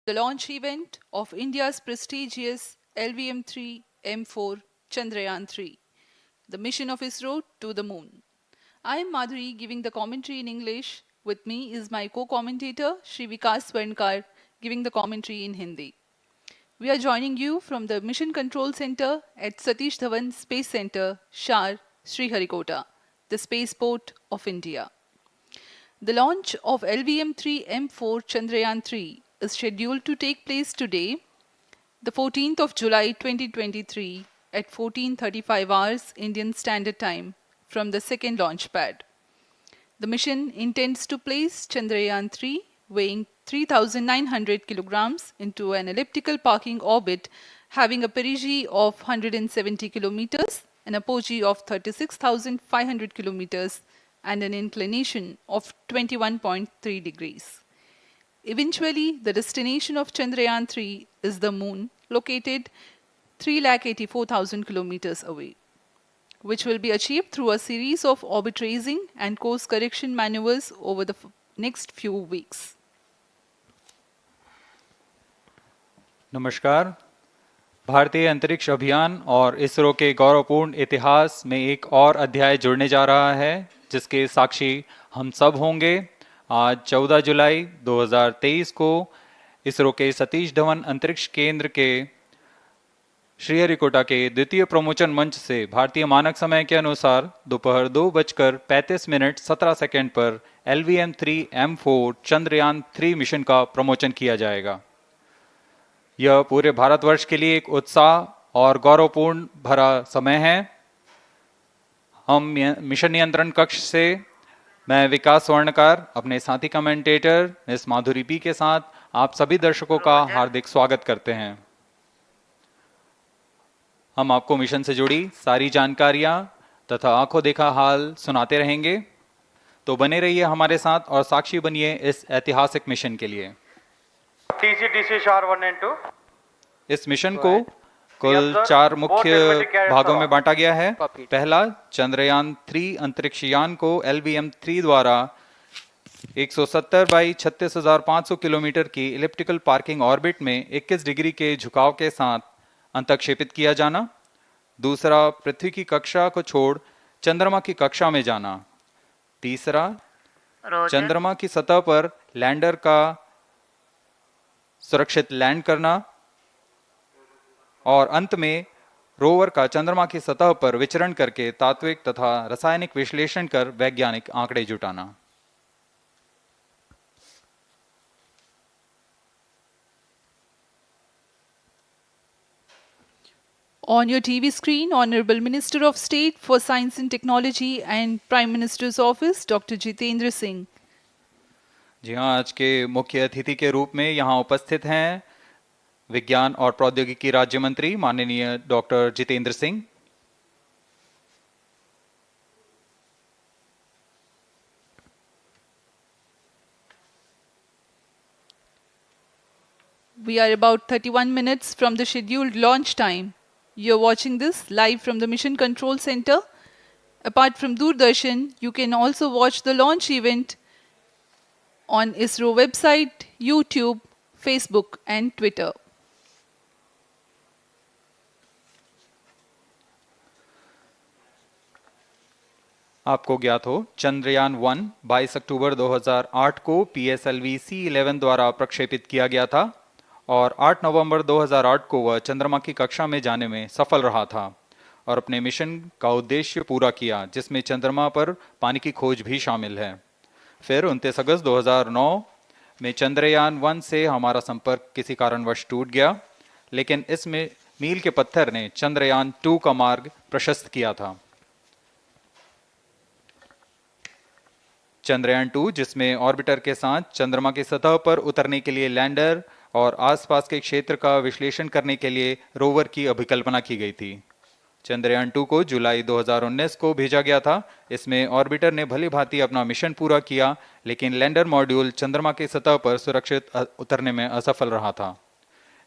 the launch event of India's prestigious LVM-3 M4 Chandrayaan 3, the mission of ISRO to the moon. I am Madhuri giving the commentary in English. With me is my co-commentator Shri Vikas Swarnkar giving the commentary in Hindi. We are joining you from the Mission Control Center at Satish Dhawan Space Center, Shar, Sriharikota, the spaceport of India. The launch of LVM-3 M4 Chandrayaan 3 is scheduled to take place today, the 14th of July 2023 at 14:35 hours Indian Standard Time from the second launch pad. The mission intends to place Chandrayaan 3 weighing 3,900 kilograms into an elliptical parking orbit having a perigee of 170 kilometers, an apogee of 36,500 kilometers, and an inclination of 21.3 degrees. Eventually, the destination of Chandrayaan 3 is the moon, located 384,000 kilometers away, which will be achieved through a series of orbit raising and course correction maneuvers over the next few weeks. नमस्कार। भारतीय अंतरिक्ष अभियान और इसरो के गौरवपूर्ण इतिहास में एक और अध्याय जुड़ने जा रहा है, जिसके साक्षी हम सब होंगे। आज 14 जुलाई 2023 को इसरो के सतीश धवन अंतरिक्ष केंद्र के श्रीहरिकोटा के द्वितीय प्रमोचन मंच से भारतीय मानक समय के अनुसार दोपहर 2:35:17 पर LVM-3 M4 चंद्रयान 3 मिशन का प्रमोचन किया जाएगा। यह पूरे भारतवर्ष के लिए एक उत्साह और गौरवपूर्ण भरा समय है। हम मिशन नियंत्रण कक्ष से मैं विकास स्वर्णकार अपने साथी कमेंटेटर मिस माधुरी पी के साथ आप सभी दर्शकों का हार्दिक स्वागत करते हैं। हम आपको मिशन से जुड़ी सारी जानकारियां तथा आंखों देखा हाल सुनाते रहेंगे, तो बने रहिए हमारे साथ और साक्षी बनिए इस ऐतिहासिक मिशन के लिए। TC शार 1 and 2। इस मिशन को कुल 4 मुख्य भागों में बांटा गया है। पहला, चंद्रयान 3 अंतरिक्ष यान को LVM-3 द्वारा 170 बाई 36,500 किलोमीटर की इलिप्टिकल पार्किंग ऑर्बिट में 21 डिग्री के झुकाव के साथ अंतक्षेपित किया जाना। दूसरा, पृथ्वी की कक्षा को छोड़ चंद्रमा की कक्षा में जाना। तीसरा, चंद्रमा की सतह पर लैंडर का सुरक्षित लैंड करना। और अंत में रोवर का चंद्रमा की सतह पर विचरण करके तात्विक तथा रासायनिक विश्लेषण कर वैज्ञानिक आंकड़े जुटाना। On your TV screen, Honorable Minister of State for Science and Technology and Prime Minister's Office, Dr. Jitendra Singh. जी हाँ, आज के मुख्य अतिथि के रूप में यहाँ उपस्थित हैं विज्ञान और प्रौद्योगिकी राज्य मंत्री माननीय doctor Jitendra Singh. We are about 31 minutes from the scheduled launch time. You're watching this live from the Mission Control Center. Apart from Doordarshan, you can also watch the launch event on ISRO website, YouTube, Facebook and Twitter. आपको ज्ञात हो, चंद्रयान 1 22 अक्टूबर 2008 को PSLV C11 द्वारा प्रक्षेपित किया गया था और 8 नवंबर 2008 को वह चंद्रमा की कक्षा में जाने में सफल रहा था और अपने मिशन का उद्देश्य पूरा किया, जिसमें चंद्रमा पर पानी की खोज भी शामिल है। फिर 29 अगस्त 2009 में चंद्रयान 1 से हमारा संपर्क किसी कारणवश टूट गया, लेकिन इसमें मील के पत्थर ने चंद्रयान 2 का मार्ग प्रशस्त किया था। चंद्रयान 2, जिसमें ऑर्बिटर के साथ चंद्रमा की सतह पर उतरने के लिए लैंडर और आसपास के क्षेत्र का विश्लेषण करने के लिए रोवर की अभिकल्पना की गई थी। चंद्रयान 2 को जुलाई 2019 को भेजा गया था। इसमें ऑर्बिटर ने भली भांति अपना मिशन पूरा किया, लेकिन लैंडर मॉड्यूल चंद्रमा की सतह पर सुरक्षित उतरने में असफल रहा था।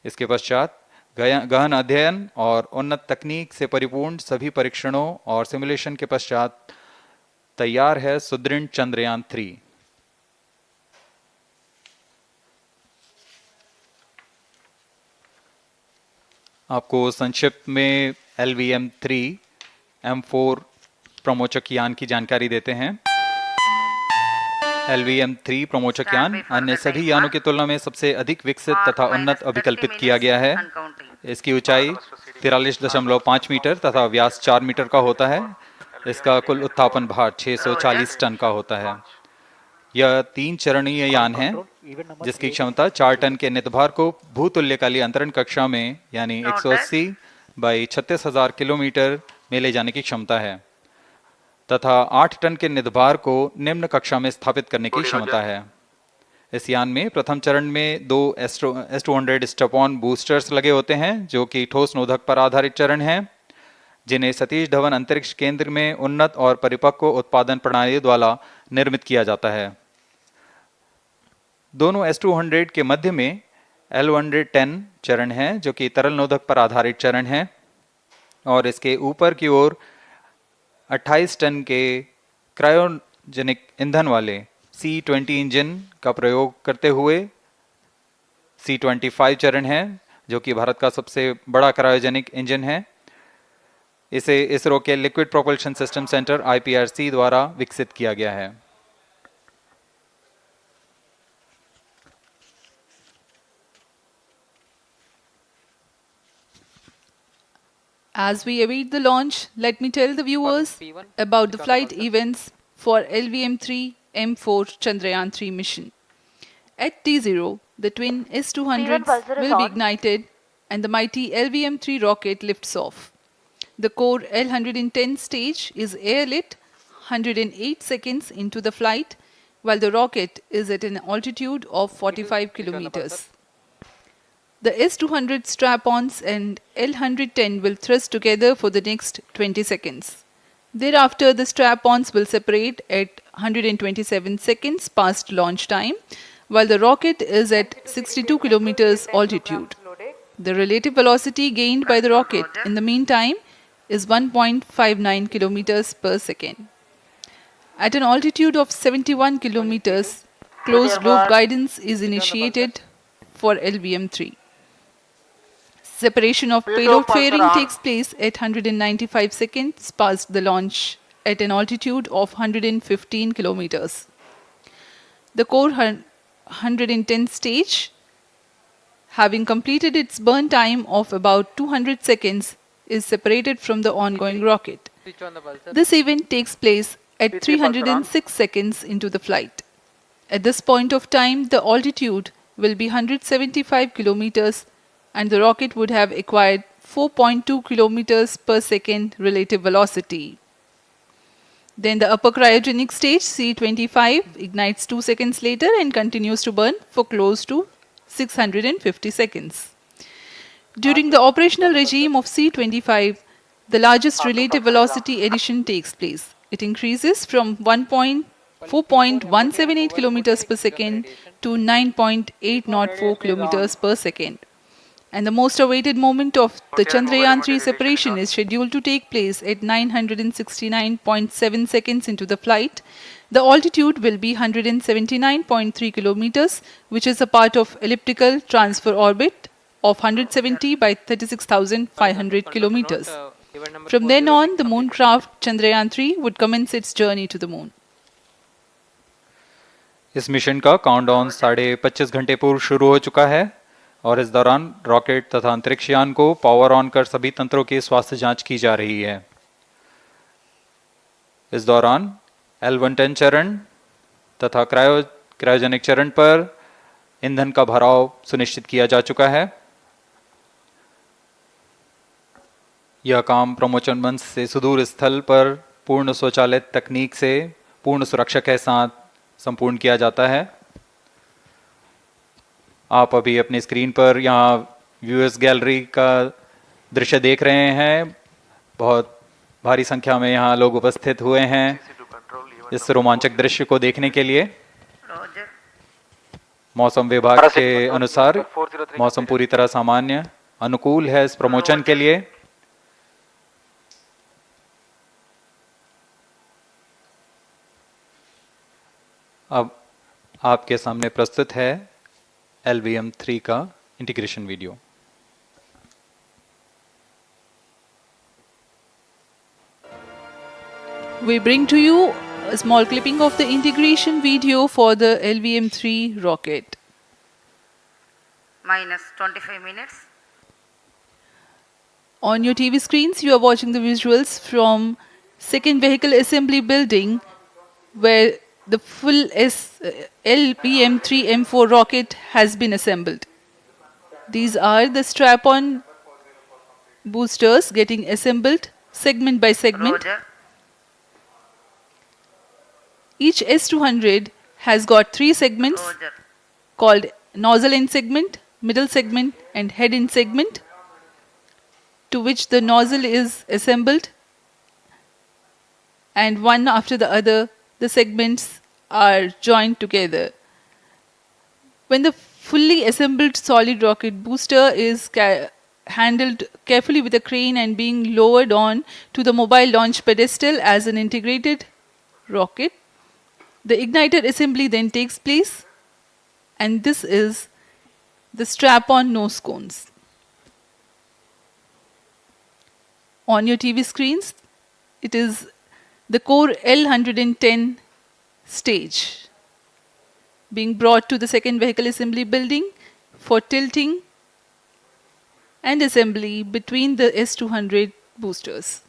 इसके पश्चात गहन अध्ययन और उन्नत तकनीक से परिपूर्ण सभी परीक्षणों और सिमुलेशन के पश्चात तैयार है सुदृढ़ चंद्रयान 3। आपको संक्षिप्त में LVM-3 M4 प्रमोचक यान की जानकारी देते हैं। LVM-3 प्रमोचक यान अन्य सभी यानों की तुलना में सबसे अधिक विकसित तथा उन्नत अभिकल्पित किया गया है। इसकी ऊंचाई 43.5 मीटर तथा व्यास 4 मीटर का होता है। इसका कुल उत्थापन भार 640 टन का होता है। यह 3 चरणीय यान है जिसकी क्षमता 4 टन के नितभार को भूतुल्यकाली अंतरण कक्षा में यानी 180 बाई 36,000 किलोमीटर में ले जाने की क्षमता है तथा 8 टन के नितभार को निम्न कक्षा में स्थापित करने की क्षमता है। इस यान में प्रथम चरण में 2 S-200 स्टेप-ऑन बूस्टर्स लगे होते हैं जो कि ठोस नोदक पर आधारित चरण हैं, जिन्हें सतीश धवन अंतरिक्ष केंद्र में उन्नत और परिपक्व उत्पादन प्रणाली द्वारा निर्मित किया जाता है। दोनों S-200 के मध्य में L-110 चरण है जो कि तरल नोदक पर आधारित चरण है और इसके ऊपर की ओर 28 टन के क्रायोजेनिक ईंधन वाले C-20 इंजन का प्रयोग करते हुए C-25 चरण है जो कि भारत का सबसे बड़ा क्रायोजेनिक इंजन है। इसे इसरो के liquid propulsion system centre IPRC द्वारा विकसित किया गया है। As we await the launch, let me tell the viewers about the flight events for LVM-3 M4 Chandrayaan-3 mission. At T0, the twin S-200s will be ignited and the mighty LVM-3 rocket lifts off. The core L-110 stage is airlit 108 seconds into the flight, while the rocket is at an altitude of 45 kilometers. The S-200 strap-ons and L-110 will thrust together for the next 20 seconds. Thereafter, the strap-ons will separate at 127 seconds past launch time, while the rocket is at 62 kilometers altitude. The relative velocity gained by the rocket in the meantime is 1.59 kilometers per second. At an altitude of 71 kilometers, closed-loop guidance is initiated for LVM-3. Separation of payload fairing takes place at 195 seconds past the launch at an altitude of 115 kilometers. The core 110 stage, having completed its burn time of about 200 seconds, is separated from the ongoing rocket. This event takes place at 306 seconds into the flight. At this point of time, the altitude will be 175 kilometers and the rocket would have acquired 4.2 kilometers per second relative velocity. Then the upper cryogenic stage C-25 ignites 2 seconds later and continues to burn for close to 650 seconds. During the operational regime of C-25, the largest relative velocity addition takes place. It increases from 4.178 kilometers per second to 9.804 kilometers per second. And the most awaited moment of the Chandrayaan-3 separation is scheduled to take place at 969.7 seconds into the flight. The altitude will be 179.3 kilometers, which is a part of elliptical transfer orbit of 170 by 36,500 kilometers. From then on, the moon craft Chandrayaan-3 would commence its journey to the moon. इस mission का countdown 25.5 घंटे पूर्व शुरू हो चुका है और इस दौरान रॉकेट तथा अंतरिक्ष यान को पावर ऑन कर सभी तंत्रों की स्वास्थ्य जांच की जा रही है। इस दौरान L-110 चरण तथा क्रायोजेनिक चरण पर ईंधन का भराव सुनिश्चित किया जा चुका है। यह काम प्रमोचन मंच से सुदूर स्थल पर पूर्ण स्वचालित तकनीक से पूर्ण सुरक्षा के साथ संपूर्ण किया जाता है। आप अभी अपनी स्क्रीन पर यहाँ व्यूअर्स गैलरी का दृश्य देख रहे हैं। बहुत भारी संख्या में यहाँ लोग उपस्थित हुए हैं इस रोमांचक दृश्य को देखने के लिए। मौसम विभाग के अनुसार मौसम पूरी तरह सामान्य अनुकूल है इस प्रमोशन के लिए। अब आपके सामने प्रस्तुत है LVM-3 का integration video. We bring to you a small clipping of the integration video for the LVM-3 rocket. minus 25 minutes. On your TV screens, you are watching the visuals from second vehicle assembly building where the full LVM-3M4 rocket has been assembled. These are the strap-on boosters getting assembled segment by segment. Roger. Each S200 has got 3 segments Roger. called nozzle end segment, middle segment and head end segment, to which the nozzle is assembled, and one after the other the segments are joined together. When the fully assembled solid rocket booster is handled carefully with a crane and being lowered on to the mobile launch pedestal as an integrated rocket, the igniter assembly then takes place, and this is the strap-on nose cones. On your TV screens, it is the core L110 stage being brought to the second vehicle assembly building for tilting and assembly between the S200 boosters.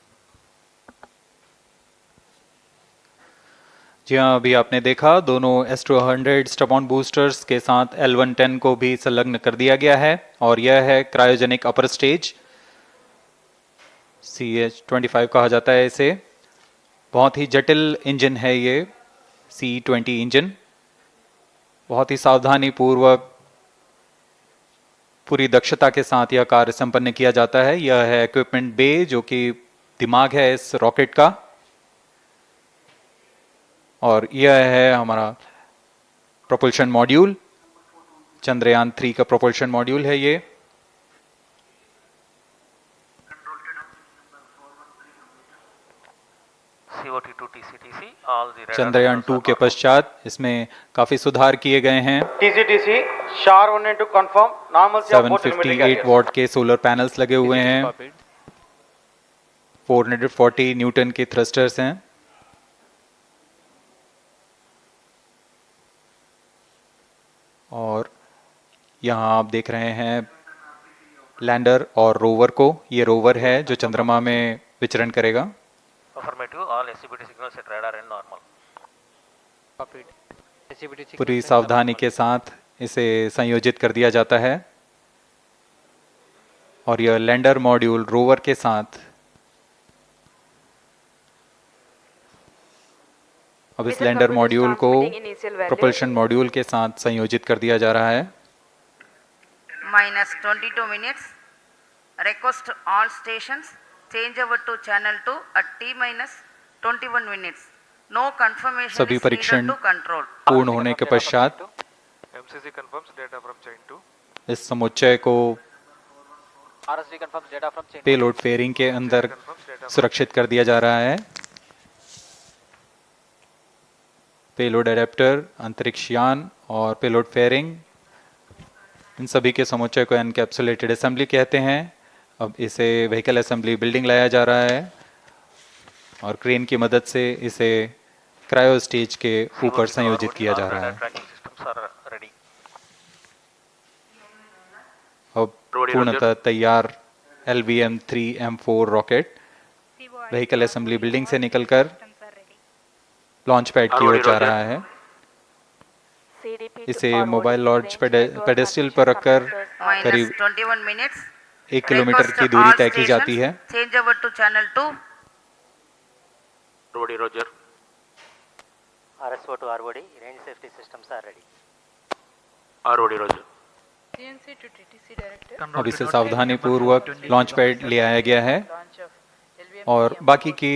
जी हाँ, अभी आपने देखा दोनों S200 स्टप-ऑन boosters के साथ L110 को भी संलग्न कर दिया गया है और यह है क्रायोजेनिक अपर स्टेज, CH-25 कहा जाता है इसे। बहुत ही जटिल इंजन है ये C-20 इंजन। बहुत ही सावधानी पूर्वक पूरी दक्षता के साथ यह कार्य संपन्न किया जाता है। यह है इक्विपमेंट बे जो कि दिमाग है इस रॉकेट का, और यह है हमारा प्रोपल्शन मॉड्यूल, चंद्रयान 3 का प्रोपल्शन मॉड्यूल है ये। चंद्रयान 2 के पश्चात इसमें काफी सुधार किए गए हैं। TCTC SHAR 1 and 2 confirm normalcy of both telemetry 758 carriers. What के सोलर पैनल्स लगे हुए हैं, 440 न्यूटन के थ्रस्टर्स हैं। और यहाँ आप देख रहे हैं लैंडर और रोवर को। ये रोवर है जो चंद्रमा में विचरण करेगा। पूरी सावधानी के साथ इसे संयोजित कर दिया जाता है और यह लैंडर मॉड्यूल रोवर के साथ अब इस लैंडर मॉड्यूल को प्रोपल्शन मॉड्यूल के साथ संयोजित कर दिया जा रहा है। minus 22 minutes. Request all stations change over to channel 2 at T minus 21 minutes. No confirmation सभी is परीक्षण needed to control. पूर्ण होने के पश्चात MCC confirms data from chain 2. इस समुच्चय को RSD confirms data from chain 2. Payload fairing के अंदर सुरक्षित कर दिया जा रहा है। पेलोड एडेप्टर, अंतरिक्ष यान और पेलोड फेयरिंग, इन सभी के समुच्चय को एनकैप्सुलेटेड असेंबली कहते हैं। अब इसे व्हीकल असेंबली बिल्डिंग लाया जा रहा है और क्रेन की मदद से इसे क्रायो स्टेज के ऊपर संयोजित किया जा रहा है। अब पूर्णतः तैयार LVM-3M4 rocket vehicle assembly building से निकलकर लॉन्च पैड की ओर जा रहा है। इसे मोबाइल लॉन्च पेडेस्टल पर रखकर Minus करीब 21 minutes. 1 किलोमीटर Request की दूरी all तय की जाती है। stations change over to channel 2. Roger. RSO to ROD, range safety systems are ready. ROD Roger. अब इसे सावधानी पूर्वक लॉन्च पैड ले आया गया है और बाकी की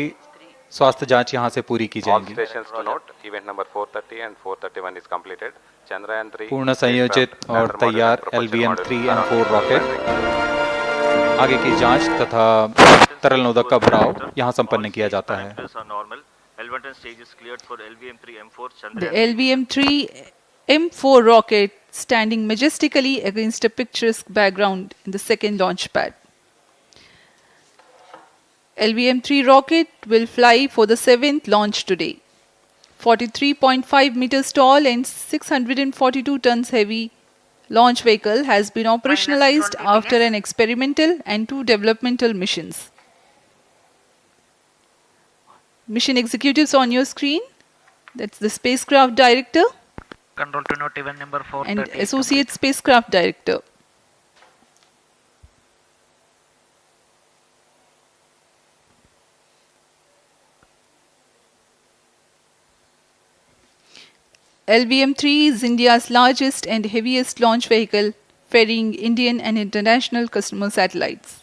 स्वास्थ्य जांच यहां से पूरी की All जाएगी। stations to note, event number 430 and 431 is completed. Chandrayaan 3 पूर्ण संयोजित और तैयार LVM-3M4 रॉकेट आगे की जांच तथा तरल नोदक का भराव यहां संपन्न किया जाता है। The LVM-3M4 rocket standing majestically against a picturesque background in the second launch pad. LVM-3 rocket will fly for the 7th launch today. 43.5 meters tall and 642 tons heavy launch vehicle has been operationalized 20 after minutes. an experimental and 2 developmental missions. Mission executives on your screen. That's the spacecraft director Control to note event number 430 and is associate complete. spacecraft director. LVM-3 is India's largest and heaviest launch vehicle, ferrying Indian and international customer satellites.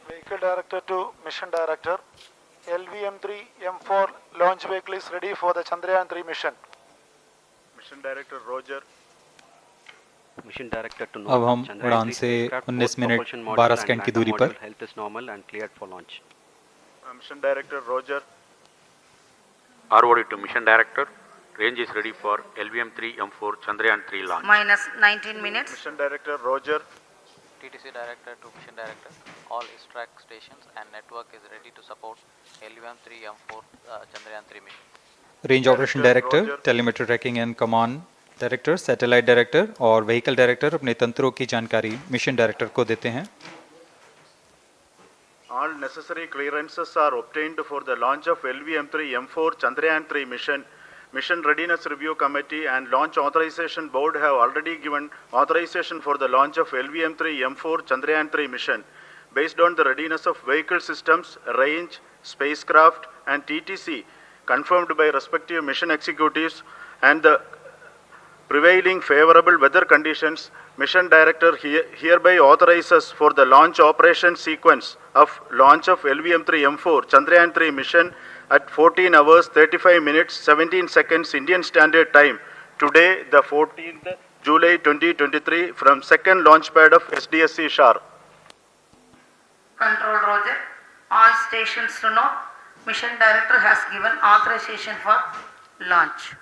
Vehicle Director to Mission Director. LVM-3 M4 launch vehicle is ready for the Chandrayaan-3 mission. Mission Director Roger. Mission Director to अब हम Chandrayaan उड़ान 3 से spacecraft, 19 both minute propulsion module 12 and second की LATAM दूरी पर module health is normal and cleared for launch. Mission Director Roger. ROD to Mission Director. Range is ready for LVM-3 M4 Chandrayaan-3 launch. minus 19 minutes. Mission Director Roger. TTC Director to Mission Director. All ISTRAC stations and network is ready to support LVM-3 M4 Chandrayaan-3 mission. Range operation director, telemetry tracking and command director, satellite director और vehicle director अपने तंत्रों की जानकारी mission director को देते हैं. All necessary clearances are obtained for the launch of LVM-3 M4 Chandrayaan-3 mission. Mission Readiness Review Committee and Launch Authorization Board have already given authorization for the launch of LVM-3 M4 Chandrayaan-3 mission. Based on the readiness of vehicle systems, range, spacecraft and TTC confirmed by respective mission executives and the prevailing favorable weather conditions, Mission Director hereby authorizes for the launch operation sequence of launch of LVM-3 M4 Chandrayaan-3 mission at 14 hours 35 minutes 17 seconds Indian Standard Time today, the 14th July 2023 from second launch pad of SDSC Shar. Control Roger. All stations to know. Mission Director has given authorization for launch.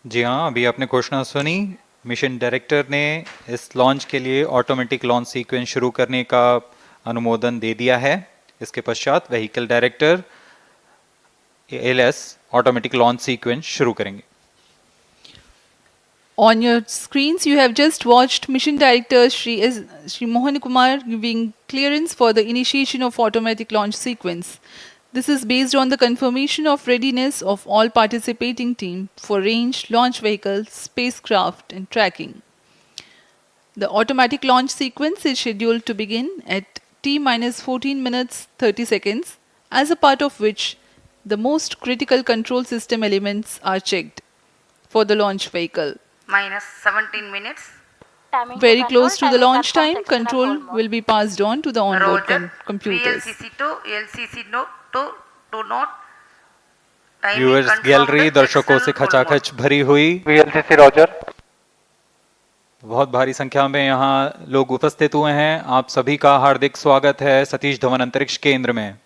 जी हाँ, अभी आपने घोषणा सुनी. Mission director ने इस launch के लिए automatic launch sequence शुरू करने का अनुमोदन दे दिया है. इसके पश्चात vehicle director LS automatic launch sequence शुरू करेंगे. On your screens, you have just watched Mission Director Shri Mohan Kumar giving clearance for the initiation of automatic launch sequence. This is based on the confirmation of readiness of all participating team for range, launch vehicle, spacecraft and tracking. The automatic launch sequence is scheduled to begin at T-minus 14 minutes 30 seconds, as a part of which the most critical control system elements are checked for the launch vehicle. Minus 17 minutes. Very close to the launch time, control will be passed on to the onboard Roger. computers. VLCC to LCC no, to note. Timing viewers confirmed gallery with दर्शकों से excel full खचाखच भरी हुई. VLCC Roger. बहुत भारी संख्या में यहाँ लोग उपस्थित हुए हैं. आप सभी का हार्दिक स्वागत है सतीश धवन अंतरिक्ष केंद्र में.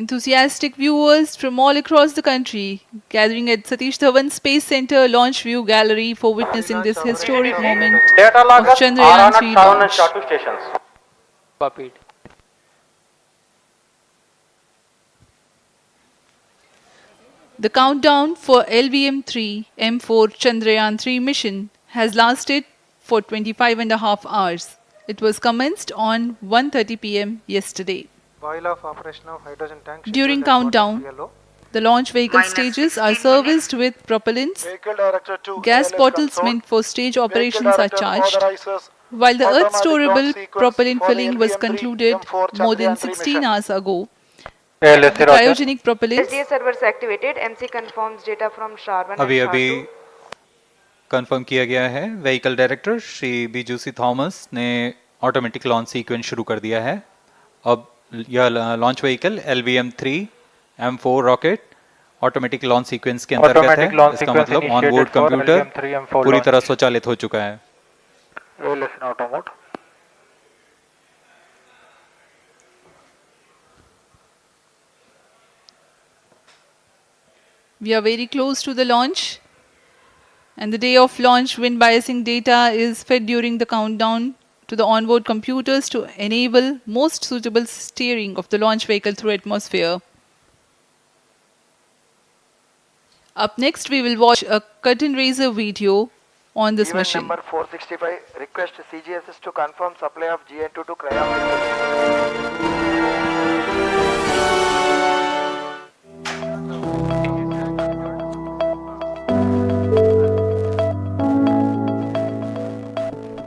Enthusiastic viewers from all across the country gathering at Satish Dhawan Space Center Launch View Gallery for witnessing this historic moment Data of logger Chandrayaan 3 7 and launch. Shatu stations. Copied. The countdown for LVM-3 M4 Chandrayaan 3 mission has lasted for 25.5 hours. It was commenced on 1:30 p.m. yesterday. While of operation of hydrogen tank. During countdown, the launch vehicle Minus stages are 16 serviced with propellants. Vehicle Director to Gas ALS bottles console. meant for stage Vehicle operations are Director charged, authorizes while the automatic Earth-storable launch sequence propellant for the filling was LVM-3 concluded M4 more than Chandrayaan 3 16 mission. hours ago. ALS The cryogenic propellants SDA servers activated. MC confirms data from SHAR-1 अभी and अभी SHAR-2. Confirm किया गया है. Vehicle director Shri बीजूसी Thomas ने automatic launch sequence शुरू कर दिया है. अब यह launch vehicle LVM-3 M4 rocket automatic launch sequence के अंतर्गत है. Automatic launch इसका sequence मतलब initiated onboard for computer LVM-3 M4 पूरी launch. तरह स्वचालित हो चुका है. ALS in auto mode. we are very close to the launch. And the day of launch, wind biasing data is fed during the countdown to the onboard computers to enable most suitable steering of the launch vehicle through atmosphere. Up next, we will watch a curtain raiser video on this machine. Number 465, request CGSS to confirm supply of GN2 to Cryo.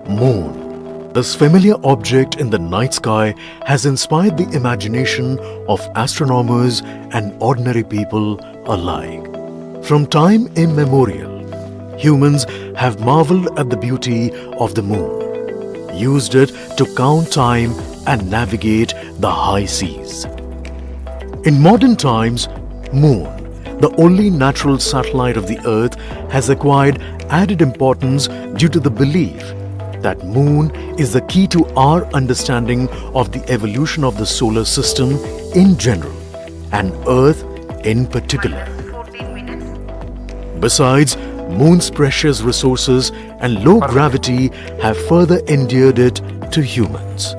Moon. This familiar object in the night sky has inspired the imagination of astronomers and ordinary people alike. From time immemorial, humans have marveled at the beauty of the moon, used it to count time and navigate the high seas. In modern times, Moon, the only natural satellite of the Earth, has acquired added importance due to the belief that Moon is the key to our understanding of the evolution of the solar system in general and Earth in particular. 14 minutes. Besides, Moon's precious resources and low gravity have further endeared it to humans.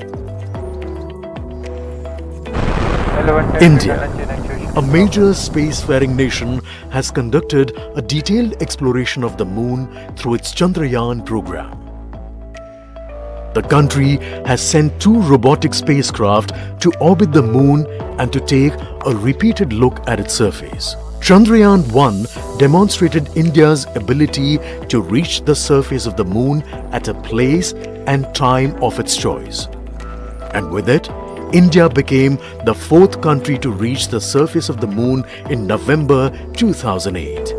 India, a major spacefaring nation, has conducted a detailed exploration of the Moon through its Chandrayaan program. The country has sent 2 robotic spacecraft to orbit the Moon and to take a repeated look at its surface. Chandrayaan-1 demonstrated India's ability to reach the surface of the Moon at a place and time of its choice. And with it, India became the 4th country to reach the surface of the Moon in November 2008.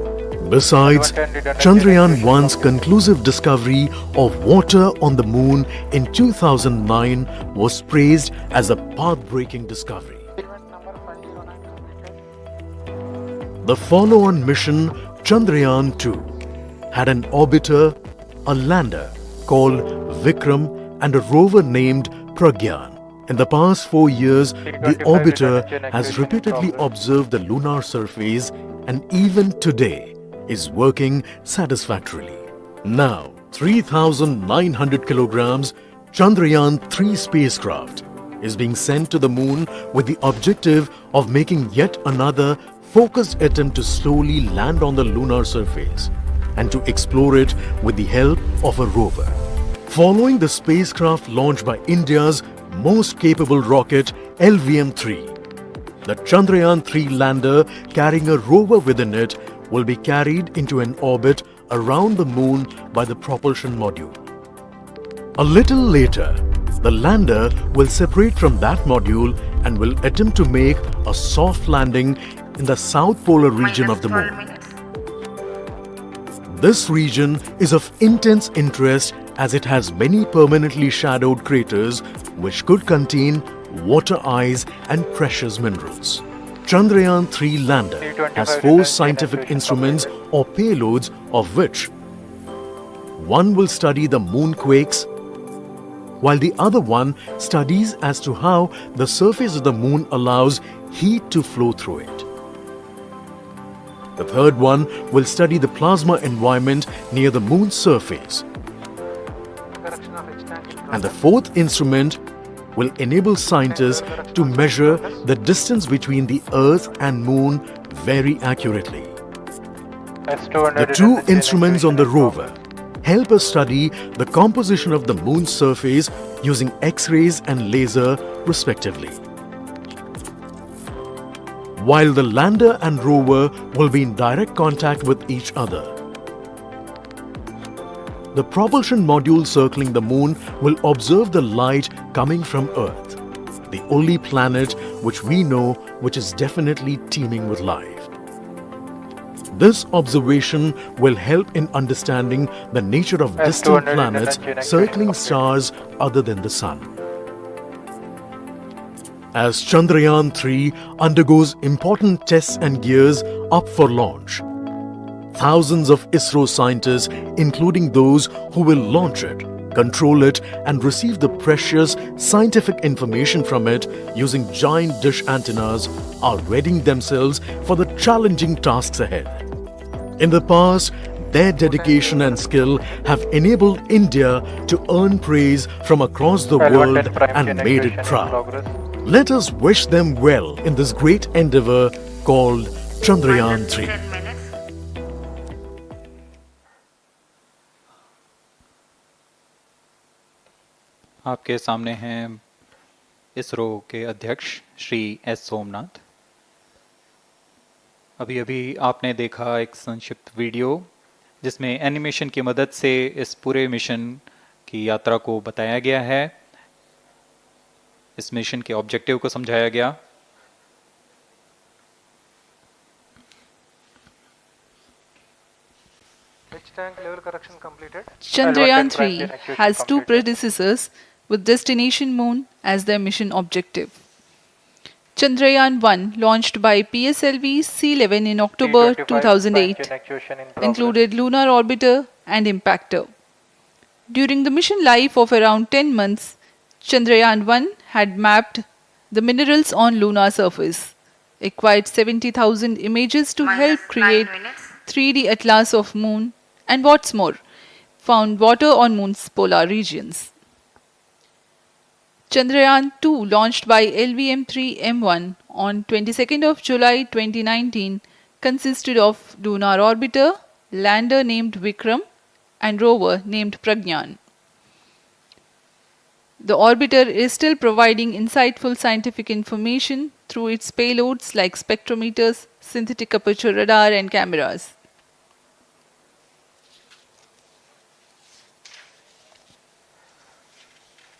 Besides, Chandrayaan-1's conclusive discovery of water on the Moon in 2009 was praised as a path-breaking discovery. The follow-on mission, Chandrayaan-2, had an orbiter, a lander called Vikram, and a rover named Pragyan. In the past 4 years, the orbiter has repeatedly observed the lunar surface and even today is working satisfactorily. Now, 3,900 kilograms Chandrayaan-3 spacecraft is being sent to the Moon with the objective of making yet another focused attempt to slowly land on the lunar surface and to explore it with the help of a rover. Following the spacecraft launched by India's most capable rocket LVM-3, the Chandrayaan-3 lander carrying a rover within it will be carried into an orbit around the Moon by the propulsion module. A little later, the lander will separate from that module and will attempt to make a soft landing in the south polar region of the Moon. This region is of intense interest as it has many permanently shadowed craters which could contain water ice and precious minerals. Chandrayaan-3 lander has 4 scientific instruments or payloads, of which one will study the moonquakes, while the other one studies as to how the surface of the Moon allows heat to flow through it. The third one will study the plasma environment near the Moon's surface. And the 4th instrument will enable scientists to measure the distance between the Earth and Moon very accurately. The 2 instruments on the rover help us study the composition of the Moon's surface using X-rays and laser respectively. While the lander and rover will be in direct contact with each other. The propulsion module circling the Moon will observe the light coming from Earth, the only planet which we know which is definitely teeming with life. This observation will help in understanding the nature of distant planets circling stars other than the Sun. As Chandrayaan-3 undergoes important tests and gears up for launch, thousands of ISRO scientists, including those who will launch it, control it and receive the precious scientific information from it using giant dish antennas, are readying themselves for the challenging tasks ahead. In the past, Their dedication and skill have enabled India to earn praise from across the world and made it proud. Let us wish them well in this great endeavor called Chandrayaan 3. 10 minutes. आपके सामने हैं इसरो के अध्यक्ष Shri S Somnath. अभी अभी आपने देखा एक संक्षिप्त वीडियो जिसमें एनिमेशन की मदद से इस पूरे मिशन की यात्रा को बताया गया है, इस मिशन के ऑब्जेक्टिव को समझाया गया। Which tank level correction completed? Chandrayaan 3 has two predecessors with destination moon as their mission objective. Chandrayaan 1, launched by PSLV C-11 in October 2008, included lunar orbiter and impactor. During the mission life of around 10 months, Chandrayaan 1 had mapped the minerals on lunar surface, acquired 70,000 images to help create 3D atlas of moon, and what's more, found water on moon's polar regions. Chandrayaan 2, launched by LVM-3M1 on 22nd of July 2019, consisted of lunar orbiter, lander named Vikram, and rover named Pragyan. The orbiter is still providing insightful scientific information through its payloads like spectrometers, synthetic aperture radar, and cameras.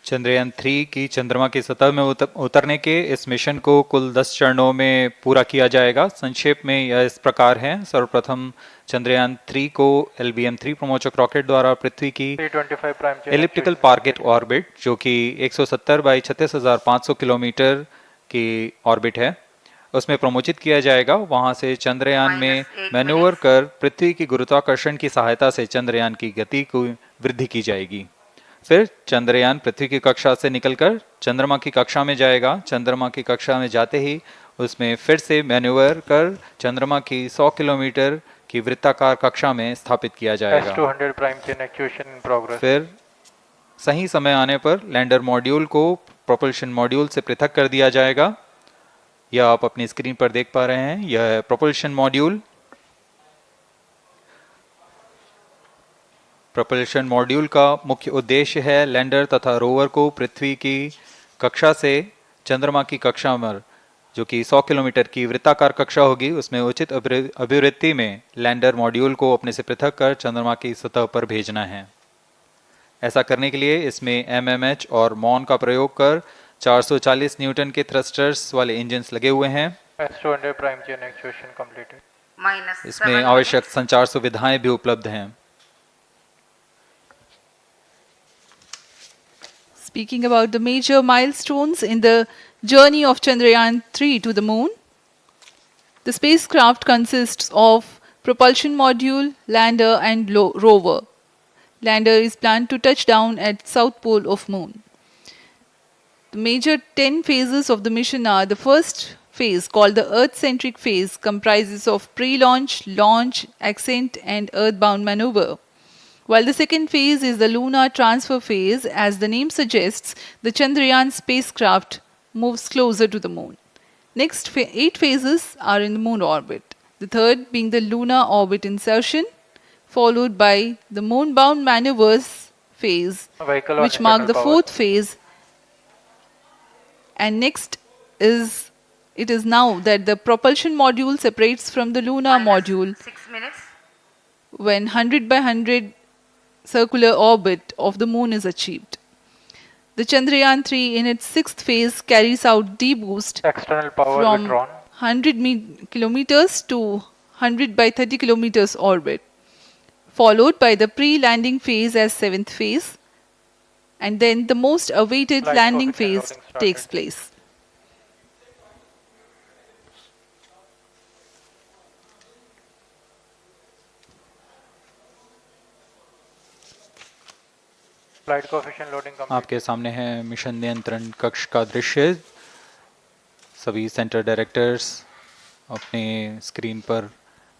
Chandrayaan 3 की चंद्रमा की सतह में उतरने के इस mission को कुल 10 चरणों में पूरा किया जाएगा। संक्षेप में यह इस प्रकार है। सर्वप्रथम चंद्रयान 3 को LVM-3 प्रमोचक रॉकेट द्वारा पृथ्वी की एलिप्टिकल टारगेट ऑर्बिट, जो कि 170 बाई 36,500 किलोमीटर की ऑर्बिट है, उसमें प्रमोचित किया जाएगा। वहां से चंद्रयान में मैन्यूवर कर पृथ्वी की गुरुत्वाकर्षण की सहायता से चंद्रयान की गति को वृद्धि की जाएगी। फिर चंद्रयान पृथ्वी की कक्षा से निकलकर चंद्रमा की कक्षा में जाएगा। चंद्रमा की कक्षा में जाते ही उसमें फिर से मैन्यूवर कर चंद्रमा की 100 किलोमीटर की वृत्ताकार कक्षा में स्थापित किया जाएगा। S200 prime chain actuation in progress. फिर सही समय आने पर लैंडर मॉड्यूल को प्रोपल्शन मॉड्यूल से पृथक कर दिया जाएगा। यह आप अपनी स्क्रीन पर देख पा रहे हैं, यह है प्रोपल्शन मॉड्यूल। प्रोपल्शन मॉड्यूल का मुख्य उद्देश्य है लैंडर तथा रोवर को पृथ्वी की कक्षा से चंद्रमा की कक्षा में, जो कि 100 किलोमीटर की वृत्ताकार कक्षा होगी, उसमें उचित अभिवृत्ति में लैंडर मॉड्यूल को अपने से पृथक कर चंद्रमा की सतह पर भेजना है। ऐसा करने के लिए इसमें MMH और मॉन का प्रयोग कर 440 न्यूटन के थ्रस्टर्स वाले इंजन्स लगे हुए हैं। S200 prime chain actuation completed. इसमें आवश्यक संचार सुविधाएं भी उपलब्ध हैं। Speaking about the major milestones in the journey of Chandrayaan 3 to the moon, the spacecraft consists of propulsion module, lander, and rover. Lander is planned to touch down at south pole of moon. The major 10 phases of the mission are: the first phase, called the Earth-centric phase, comprises of pre-launch, launch, ascent, and earthbound maneuver. While the second phase is the lunar transfer phase, as the name suggests, the Chandrayaan spacecraft moves closer to the moon. Next 8 phases are in the moon orbit, the third being the lunar orbit insertion, followed by the moon-bound maneuvers phase, which mark the fourth phase. And next it is now that the propulsion module separates from the lunar module 6 minutes. when 100 by 100 circular orbit of the moon is achieved. The Chandrayaan 3 in its 6th phase carries out D-boost External power from withdrawn. 100 kilometers to 100 by 30 kilometers orbit, followed by the pre-landing phase as 7th phase, and then the most awaited Flight landing coefficient phase loading started. takes place. Flight coefficient loading complete. आपके सामने है mission नियंत्रण कक्ष का दृश्य। सभी centre directors अपने screen पर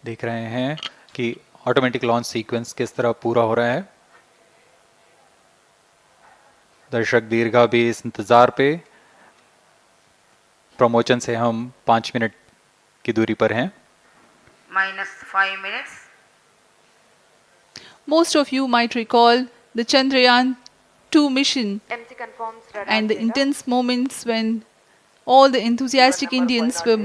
देख रहे हैं कि ऑटोमेटिक लॉन्च सीक्वेंस किस तरह पूरा हो रहा है। दर्शक दीर्घा भी इस इंतज़ार पे। प्रमोशन से हम 5 मिनट की दूरी पर हैं। -5 minutes. Most of you might recall the Chandrayaan 2 mission MC confirms radar and the data. intense moments when all the enthusiastic Indians were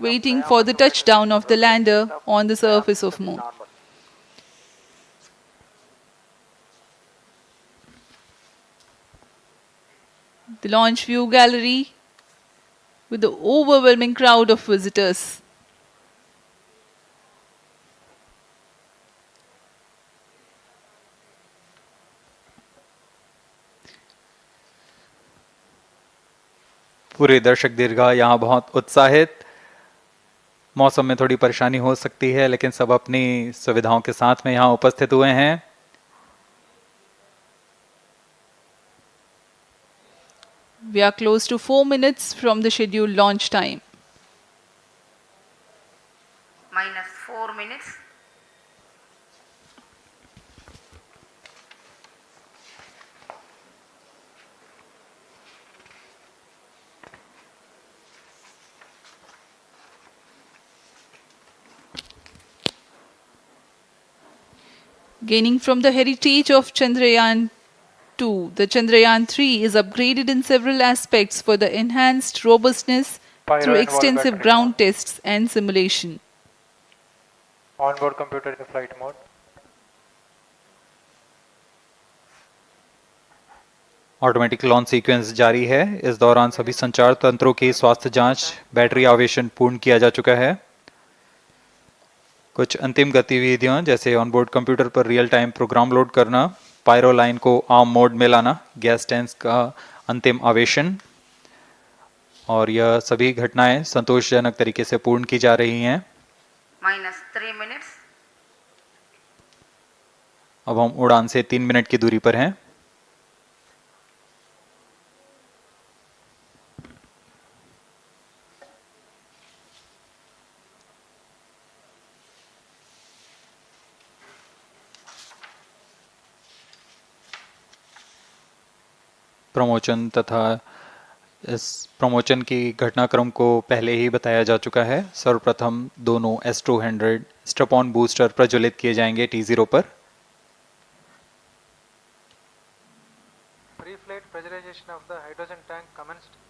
waiting for the touchdown of the lander on the surface of Moon. The launch view gallery with the overwhelming crowd of visitors. पूरे दर्शक दीर्घा यहाँ बहुत उत्साहित। मौसम में थोड़ी परेशानी हो सकती है, लेकिन सब अपनी सुविधाओं के साथ में यहाँ उपस्थित हुए हैं। We are close to 4 minutes from the scheduled launch time. -4 minutes. Gaining from the heritage of Chandrayaan 2, the Chandrayaan 3 is upgraded in several aspects for the enhanced robustness through extensive ground tests and simulation. Onboard computer in flight mode. Automatic launch sequence जारी है। इस दौरान सभी संचार तंत्रों की स्वास्थ्य जांच, बैटरी आवेशन पूर्ण किया जा चुका है। कुछ अंतिम गतिविधियां जैसे ऑनबोर्ड कंप्यूटर पर रियल टाइम प्रोग्राम लोड करना, पायरो लाइन को आर्म मोड में लाना, गैस टैंक का अंतिम आवेशन, और यह सभी घटनाएं संतोषजनक तरीके से पूर्ण की जा रही हैं। -3 minutes. अब हम उड़ान से 3 मिनट की दूरी पर हैं। प्रमोशन तथा इस प्रमोशन की घटनाक्रम को पहले ही बताया जा चुका है। सर्वप्रथम दोनों S200 स्ट्रप-ऑन बूस्टर प्रज्वलित किए जाएंगे T0 पर। Pre-flight pressurization of the hydrogen tank commenced.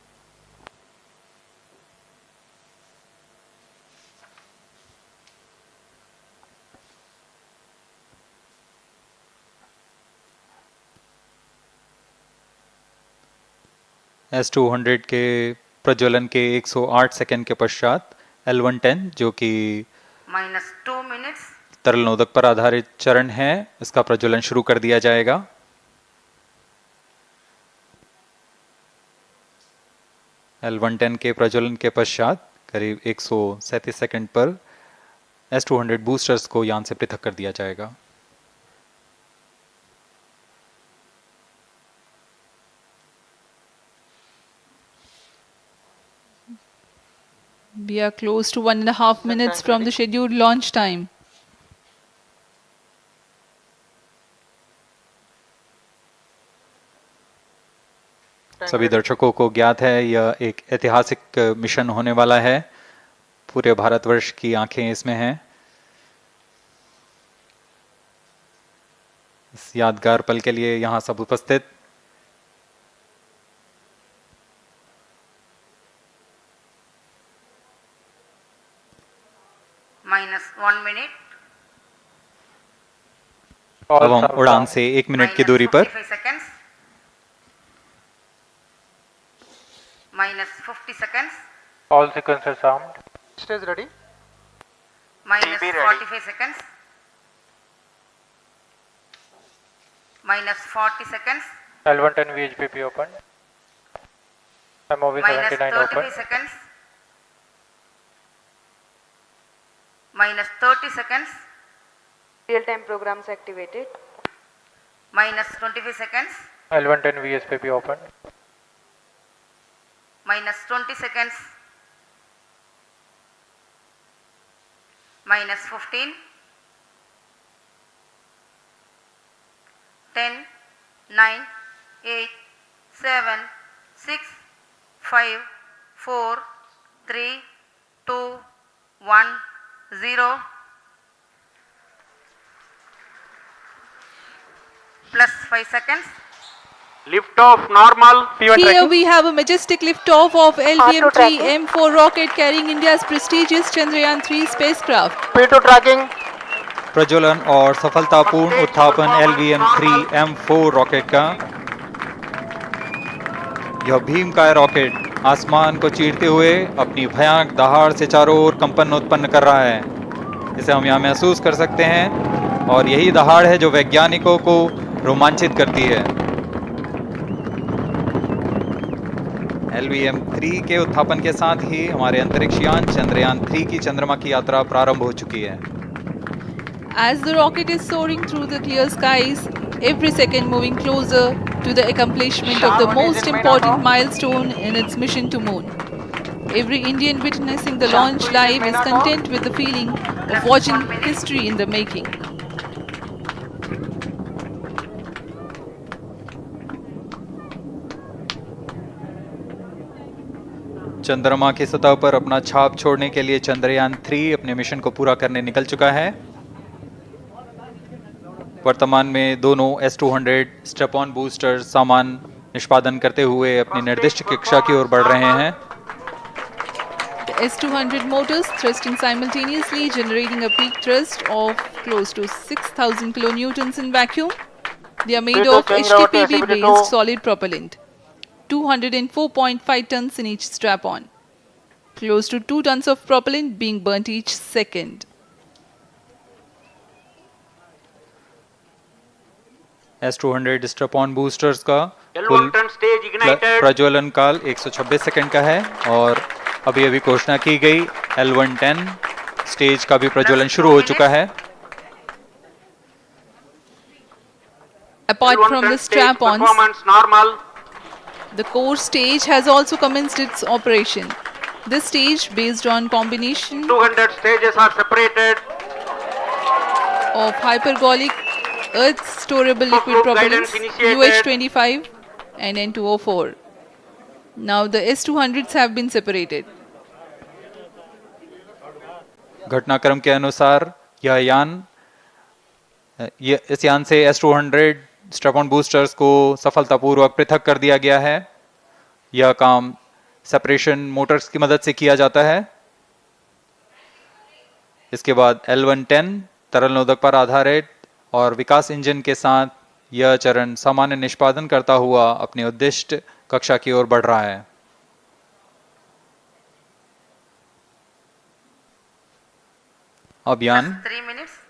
S200 के प्रज्वलन के 108 सेकंड के पश्चात L110 जो कि -2 minutes. तरल नोदक पर आधारित चरण है, इसका प्रज्वलन शुरू कर दिया जाएगा। L110 के प्रज्वलन के पश्चात करीब 137 सेकंड पर S200 बूस्टर्स को यान से पृथक कर दिया जाएगा। We are close to 1.5 minutes from the scheduled launch time. सभी दर्शकों को ज्ञात है यह एक ऐतिहासिक मिशन होने वाला है। पूरे भारतवर्ष की आंखें इसमें हैं। इस यादगार पल के लिए यहाँ सब उपस्थित। -1 minute. अब हम उड़ान से 1 मिनट की दूरी पर। -45 seconds. -50 seconds. All sequencers armed. Stage ready. -45 seconds. -40 seconds. L110 VHPP open. MOV 79 open. -33 seconds. -30 seconds. Real-time programs activated. -25 seconds. L110 VSPP open. -20 seconds. -15. 10, 9, 8, 7, 6, 5, 4, 3, 2, 1, 0. Plus 5 seconds. Lift off normal. Here we have a majestic liftoff of LVM-3 M4 rocket carrying India's prestigious Chandrayaan-3 spacecraft. P2 tracking. प्रज्वलन और सफलतापूर्ण उत्थापन LVM-3 M4 rocket का। यह भीमकाय rocket आसमान को चीरते हुए अपनी भयानक दहाड़ से चारों ओर कंपन उत्पन्न कर रहा है। इसे हम यहाँ महसूस कर सकते हैं और यही दहाड़ है जो वैज्ञानिकों को रोमांचित करती है। LVM-3 के उत्थापन के साथ ही हमारे अंतरिक्ष यान चंद्रयान-3 की चंद्रमा की यात्रा प्रारंभ हो चुकी है। As the rocket is soaring through the clear skies, every second moving closer to the accomplishment of the most important milestone in its mission to moon. Every Indian witnessing the launch live is content with the feeling of watching history in the making. चंद्रमा की सतह पर अपना छाप छोड़ने के लिए चंद्रयान-3 अपने मिशन को पूरा करने निकल चुका है। वर्तमान में दोनों S-200 स्टेप ऑन बूस्टर सामान निष्पादन करते हुए अपनी निर्दिष्ट कक्षा की ओर बढ़ रहे हैं। The S-200 motors thrusting simultaneously, generating a peak thrust of close to 6,000 kilonewtons in vacuum. They are made of HTPB-based solid propellant. 204.5 tons in each strap-on. Close to 2 tons of propellant being burnt each second. S-200 strap-on boosters का कुल प्रज्वलन काल 126 second का है और अभी अभी घोषणा की गई L110 स्टेज का भी प्रज्वलन शुरू हो चुका है। Apart from the strap-ons, the core stage has also commenced its operation. This stage, based on combination 200 stages are separated. of hypergolic earth storable liquid propellants UH-25 and N2O4. Now the S-200s have been separated. घटनाक्रम के अनुसार इस यान से S-200 strap-on boosters को सफलतापूर्वक पृथक कर दिया गया है। यह काम सेपरेशन मोटर्स की मदद से किया जाता है। इसके बाद L110 तरल नोदक पर आधारित और विकास इंजन के साथ यह चरण सामान्य निष्पादन करता हुआ अपनी उद्दिष्ट कक्षा की ओर बढ़ रहा है। अब यान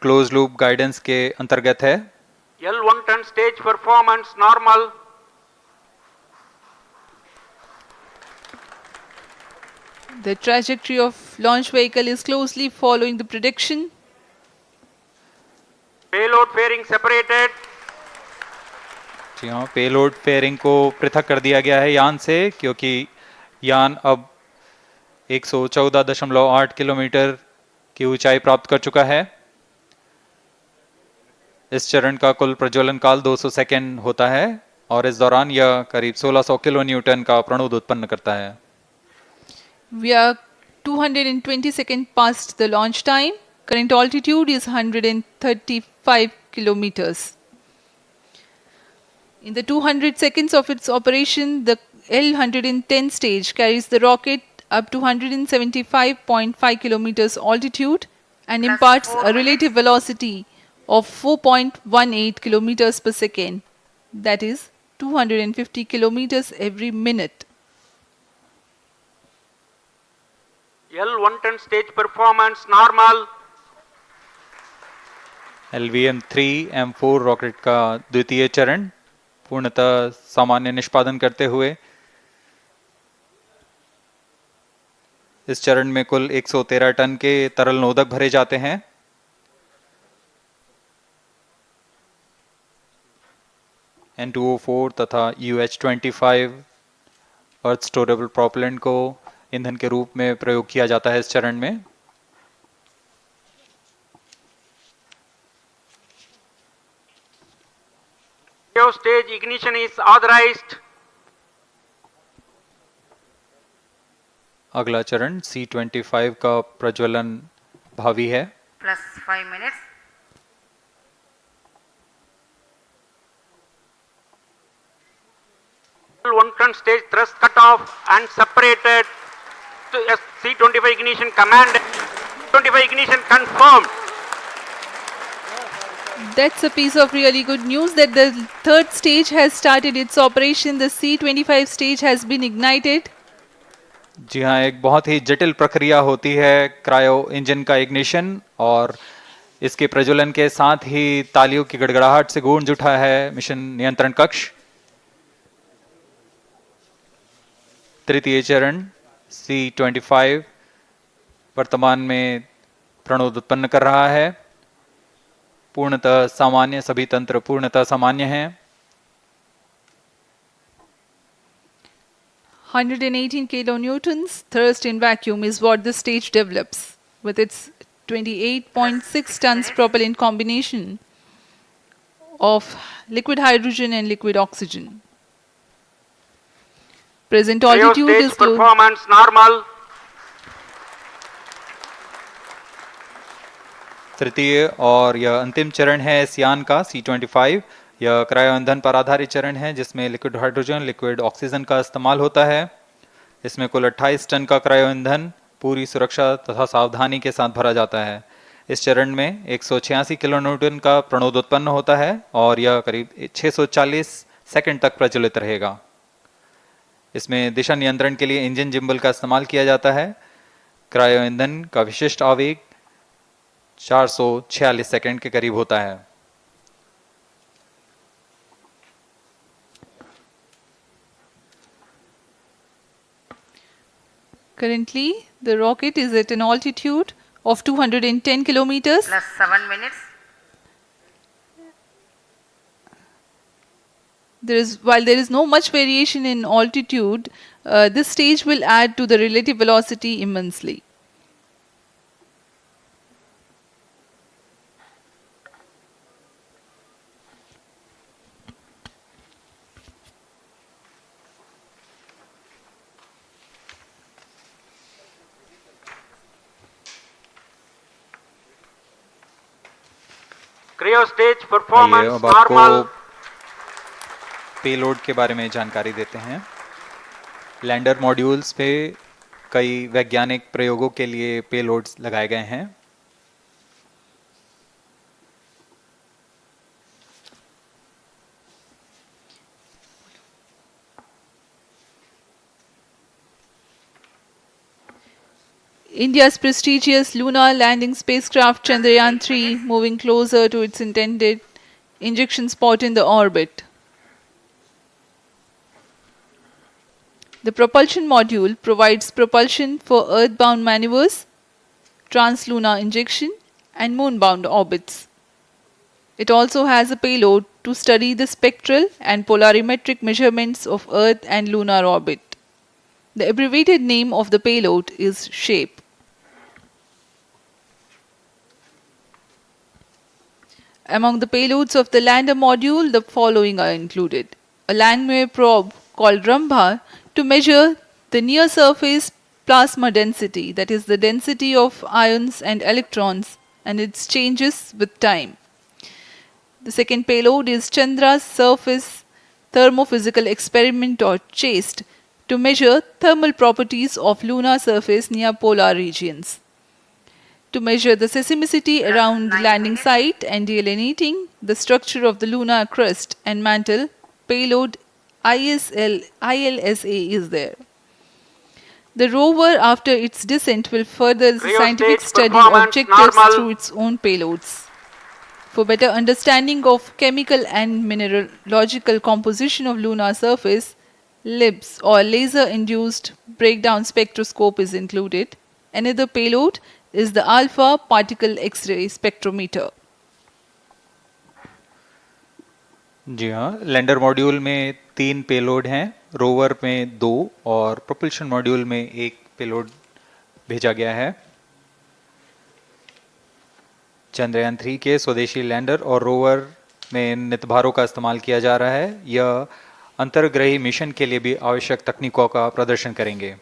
क्लोज लूप गाइडेंस के अंतर्गत है। L110 stage performance normal. The trajectory of launch vehicle is closely following the prediction. Payload fairing separated. जी हाँ, पेलोड फेयरिंग को पृथक कर दिया गया है यान से, क्योंकि यान अब 114.8 किलोमीटर की ऊंचाई प्राप्त कर चुका है। इस चरण का कुल प्रज्वलन काल 200 सेकेंड होता है और इस दौरान यह करीब 1600 किलो न्यूटन का प्रणोद उत्पन्न करता है। We are 220 seconds past the launch time. Current altitude is 135 kilometers. In the 200 seconds of its operation, the L110 stage carries the rocket up to 175.5 kilometers altitude and imparts a relative velocity of 4.18 kilometers per second, that is 250 kilometers every minute. L110 stage performance normal. LVM-3 M4 rocket का द्वितीय चरण पूर्णतः सामान्य निष्पादन करते हुए इस चरण में कुल 113 टन के तरल नोदक भरे जाते हैं। N2O4 तथा UH-25 अर्थ स्टोरेबल प्रोपेलेंट को ईंधन के रूप में प्रयोग किया जाता है इस चरण में। Cryo stage ignition is authorized. अगला चरण C25 का प्रज्वलन भावी है। plus 5 minutes. One ton stage thrust cut off and separated to C25 ignition command. 25 ignition confirmed. That's a piece of really good news that the third stage has started its operation. The C25 stage has been ignited. जी हाँ, एक बहुत ही जटिल प्रक्रिया होती है cryo engine का ignition, और इसके प्रज्वलन के साथ ही तालियों की गड़गड़ाहट से गूंज उठा है मिशन नियंत्रण कक्ष। तृतीय चरण C25 वर्तमान में प्रणोद उत्पन्न कर रहा है। पूर्णतः सामान्य, सभी तंत्र पूर्णतः सामान्य हैं। 118 kilonewtons thrust in vacuum is what the stage develops with its 28.6 tons propellant combination of liquid hydrogen and liquid oxygen. Present altitude Cryo is stage performance normal. तृतीय और यह अंतिम चरण है इस यान का C25। यह क्रायो ईंधन पर आधारित चरण है जिसमें लिक्विड हाइड्रोजन, लिक्विड ऑक्सीजन का इस्तेमाल होता है। इसमें कुल 28 टन का क्रायो ईंधन पूरी सुरक्षा तथा सावधानी के साथ भरा जाता है। इस चरण में 186 किलोन्यूटन का प्रणोद उत्पन्न होता है और यह करीब 640 सेकंड तक प्रज्वलित रहेगा। इसमें दिशा नियंत्रण के लिए इंजन जिम्बल का इस्तेमाल किया जाता है। क्रायो ईंधन का विशिष्ट आवेग 446 सेकंड के करीब होता है। currently the rocket is at an altitude of 210 kilometers. Plus 7 minutes. While there is no much variation in altitude, this stage will add to the relative velocity immensely. Cryo stage आइए performance अब आपको normal. Payload के बारे में जानकारी देते हैं। Lander modules पे कई वैज्ञानिक प्रयोगों के लिए पेलोड्स लगाए गए हैं। India's prestigious lunar landing spacecraft Chandrayaan-3 moving closer to its intended injection spot in the orbit. The propulsion module provides propulsion for earthbound maneuvers, translunar injection, and moonbound orbits. It also has a payload to study the spectral and polarimetric measurements of Earth and lunar orbit. The abbreviated name of the payload is SHAPE. Among the payloads of the lander module, the following are included. A Langmuir probe called Rambha to measure the near surface plasma density, that is the density of ions and electrons and its changes with time. The second payload is Chandra's surface thermophysical experiment or CHASTE to measure thermal properties of lunar surface near polar regions. To measure the seismicity around the landing site and delineating the structure of the lunar crust and mantle, payload ILSA is there. The rover, after its descent, will further the scientific study objectives through its own payloads. For better understanding of chemical and mineralogical composition of lunar surface, LIBS or laser-induced breakdown spectroscope is included. Another payload is the alpha particle X-ray spectrometer. जी हाँ, lander module में 3 payload हैं, rover में 2 और propulsion module में 1 payload भेजा गया है। चंद्रयान 3 के स्वदेशी लैंडर और रोवर में नितभारों का इस्तेमाल किया जा रहा है। यह अंतर्ग्रही मिशन के लिए भी आवश्यक तकनीकों का प्रदर्शन करेंगे।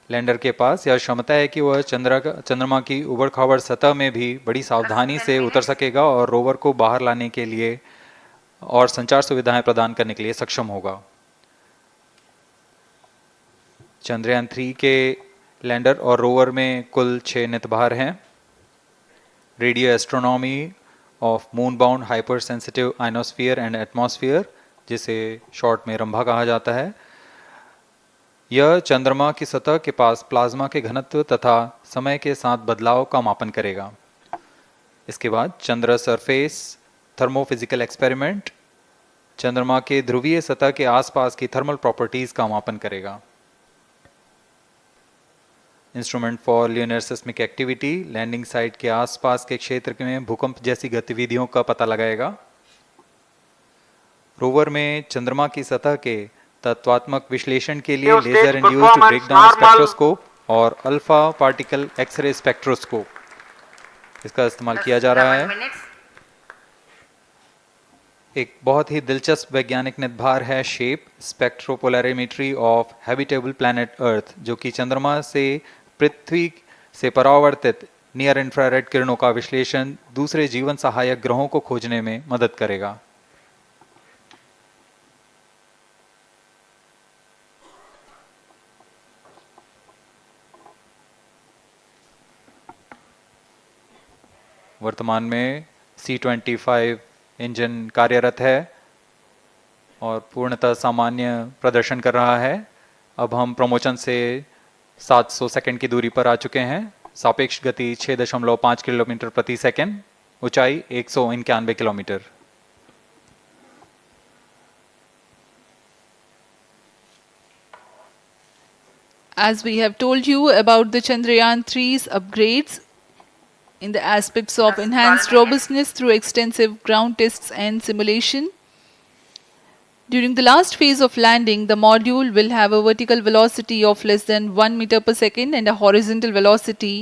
लैंडर के पास यह क्षमता है कि वह चंद्रमा की उबड़-खाबड़ सतह में भी बड़ी सावधानी से उतर सकेगा और रोवर को बाहर लाने के लिए और संचार सुविधाएं प्रदान करने के लिए सक्षम होगा। चंद्रयान 3 के लैंडर और रोवर में कुल 6 नितभार हैं। Radio astronomy of moon bound hyper sensitive ionosphere and atmosphere, जिसे शॉर्ट में रंभा कहा जाता है, यह चंद्रमा की सतह के पास प्लाज्मा के घनत्व तथा समय के साथ बदलाव का मापन करेगा। इसके बाद चंद्र सरफेस थर्मोफिजिकल एक्सपेरिमेंट चंद्रमा के ध्रुवीय सतह के आसपास की थर्मल प्रॉपर्टीज का मापन करेगा। Instrument for lunar seismic activity landing site के आसपास के क्षेत्र में भूकंप जैसी गतिविधियों का पता लगाएगा। रोवर में चंद्रमा की सतह के तत्वात्मक विश्लेषण के लिए लेजर इंड्यूस्ड ब्रेकडाउन स्पेक्ट्रोस्कोप और अल्फा पार्टिकल एक्सरे स्पेक्ट्रोस्कोप इसका इस्तेमाल किया जा रहा है। एक बहुत ही दिलचस्प वैज्ञानिक नितभार है shape स्पेक्ट्रोपोलैरिमेट्री of habitable planet earth, जो कि चंद्रमा से पृथ्वी से परावर्तित नियर इंफ्रारेड किरणों का विश्लेषण दूसरे जीवन सहायक ग्रहों को खोजने में मदद करेगा। वर्तमान में C-25 इंजन कार्यरत है और पूर्णतः सामान्य प्रदर्शन कर रहा है। अब हम प्रमोशन से 700 सेकंड की दूरी पर आ चुके हैं। सापेक्ष गति 6.5 किलोमीटर प्रति सेकंड, ऊंचाई 191 kilometre. As we have told you about the Chandrayaan 3's upgrades in the aspects of enhanced robustness through extensive ground tests and simulation. During the last phase of landing, the module will have a vertical velocity of less than 1 meter per second and a horizontal velocity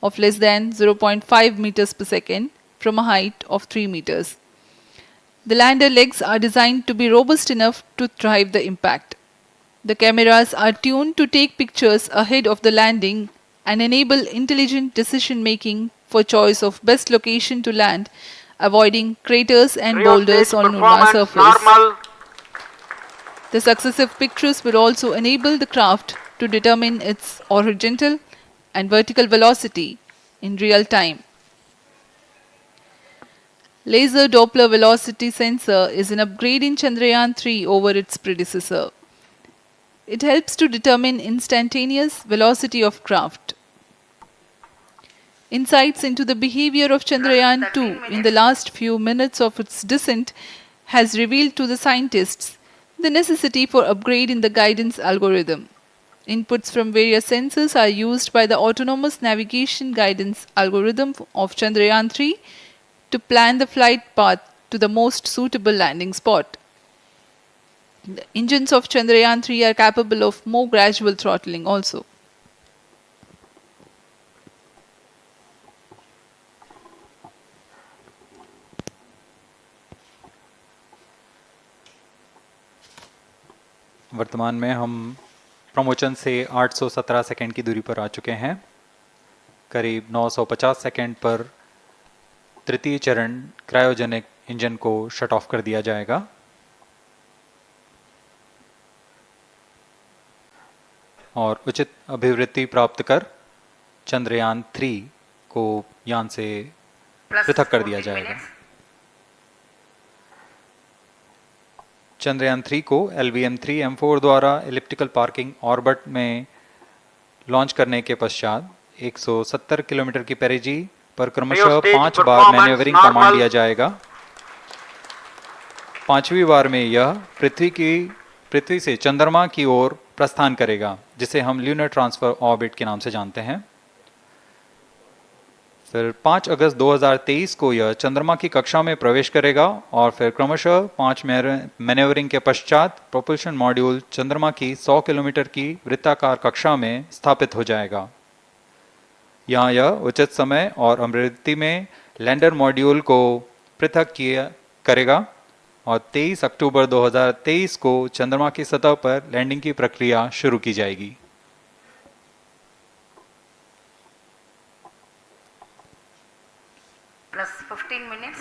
of less than 0.5 meters per second from a height of 3 meters. The lander legs are designed to be robust enough to drive the impact. The cameras are tuned to take pictures ahead of the landing and enable intelligent decision making for choice of best location to land, avoiding craters and boulders on lunar surface. The successive pictures will also enable the craft to determine its horizontal and vertical velocity in real time. Laser Doppler velocity sensor is an upgrade in Chandrayaan 3 over its predecessor. It helps to determine instantaneous velocity of craft. Insights into the behavior of Chandrayaan 2 in the last few minutes of its descent has revealed to the scientists the necessity for upgrade in the guidance algorithm. Inputs from various sensors are used by the autonomous navigation guidance algorithm of Chandrayaan 3 to plan the flight path to the most suitable landing spot. The engines of Chandrayaan 3 are capable of more gradual throttling also. वर्तमान में हम promotion से 817 second की दूरी पर आ चुके हैं। करीब 950 सेकंड पर तृतीय चरण क्रायोजेनिक इंजन को शट ऑफ कर दिया जाएगा। और उचित अभिवृद्धि प्राप्त कर चंद्रयान 3 को यान से पृथक कर दिया जाएगा। चंद्रयान 3 को LVM-3M4 द्वारा एलिप्टिकल पार्किंग ऑर्बिट में लॉन्च करने के पश्चात 170 किलोमीटर की पेरिजी पर क्रमशः 5 बार मैन्यूवरिंग कमांड दिया जाएगा। 5वीं बार में यह पृथ्वी से चंद्रमा की ओर प्रस्थान करेगा, जिसे हम ल्यूनर ट्रांसफर ऑर्बिट के नाम से जानते हैं। फिर 5 अगस्त 2023 को यह चंद्रमा की कक्षा में प्रवेश करेगा और फिर क्रमशः 5 मैन्यूवरिंग के पश्चात प्रोपल्शन मॉड्यूल चंद्रमा की 100 किलोमीटर की वृत्ताकार कक्षा में स्थापित हो जाएगा। यह उचित समय और आवृत्ति में लैंडर मॉड्यूल को पृथक करेगा और 23 अक्टूबर 2023 को चंद्रमा की सतह पर लैंडिंग की प्रक्रिया शुरू की जाएगी। Plus 15 minutes.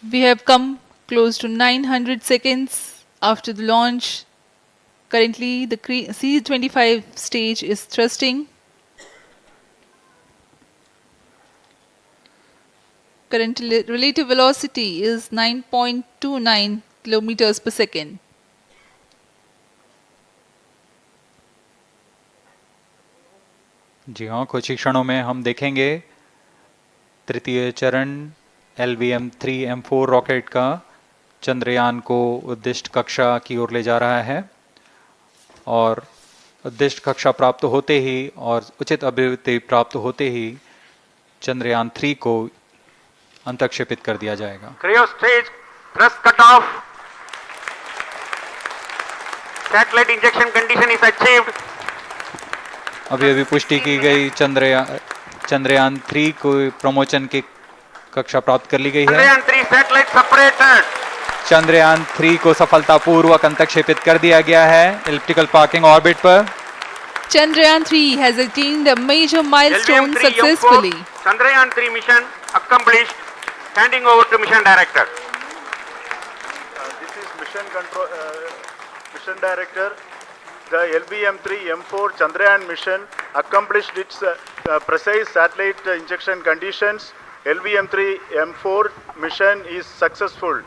We have come close to 900 seconds after the launch. Currently, the C-25 stage is thrusting. Current relative velocity is 9.29 kilometers per second. जी हाँ, कुछ ही क्षणों में हम देखेंगे तृतीय चरण LVM-3M4 रॉकेट का चंद्रयान को उद्दिष्ट कक्षा की ओर ले जा रहा है और उद्दिष्ट कक्षा प्राप्त होते ही और उचित अभिवृद्धि प्राप्त होते ही चंद्रयान 3 को अंतक्षेपित कर दिया जाएगा। Cryo stage thrust cutoff. Satellite injection condition is achieved. अभी पुष्टि की गई चंद्रयान 3 को प्रमोचन की कक्षा प्राप्त कर ली गई है। Chandrayaan 3 satellite separated. चंद्रयान 3 को सफलतापूर्वक अंतक्षेपित कर दिया गया है एलिप्टिकल पार्किंग ऑर्बिट पर। Chandrayaan 3 has attained a major milestone LVM-3 successfully. Chandrayaan 3 mission accomplished. Handing over to mission director. This is mission director. The LVM-3M4 Chandrayaan mission accomplished its precise satellite injection conditions. LVM-3M4 mission is successful.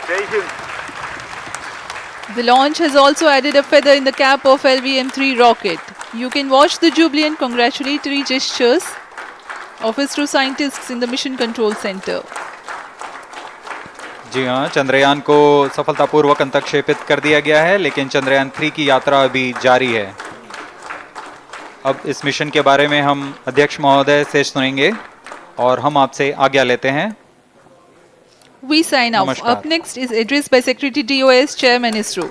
Jai Hind. The launch has also added a feather in the cap of LVM-3 rocket. You can watch the jubilant congratulatory gestures of ISRO scientists in the Mission Control Center. जी हाँ, चंद्रयान को सफलतापूर्वक अंतक्षेपित कर दिया गया है, लेकिन चंद्रयान 3 की यात्रा अभी जारी है। अब इस मिशन के बारे में हम अध्यक्ष महोदय से सुनेंगे और हम आपसे आज्ञा लेते हैं। We sign off. नमस्कार। Up next is address by Secretary DOS, Chairman ISRO.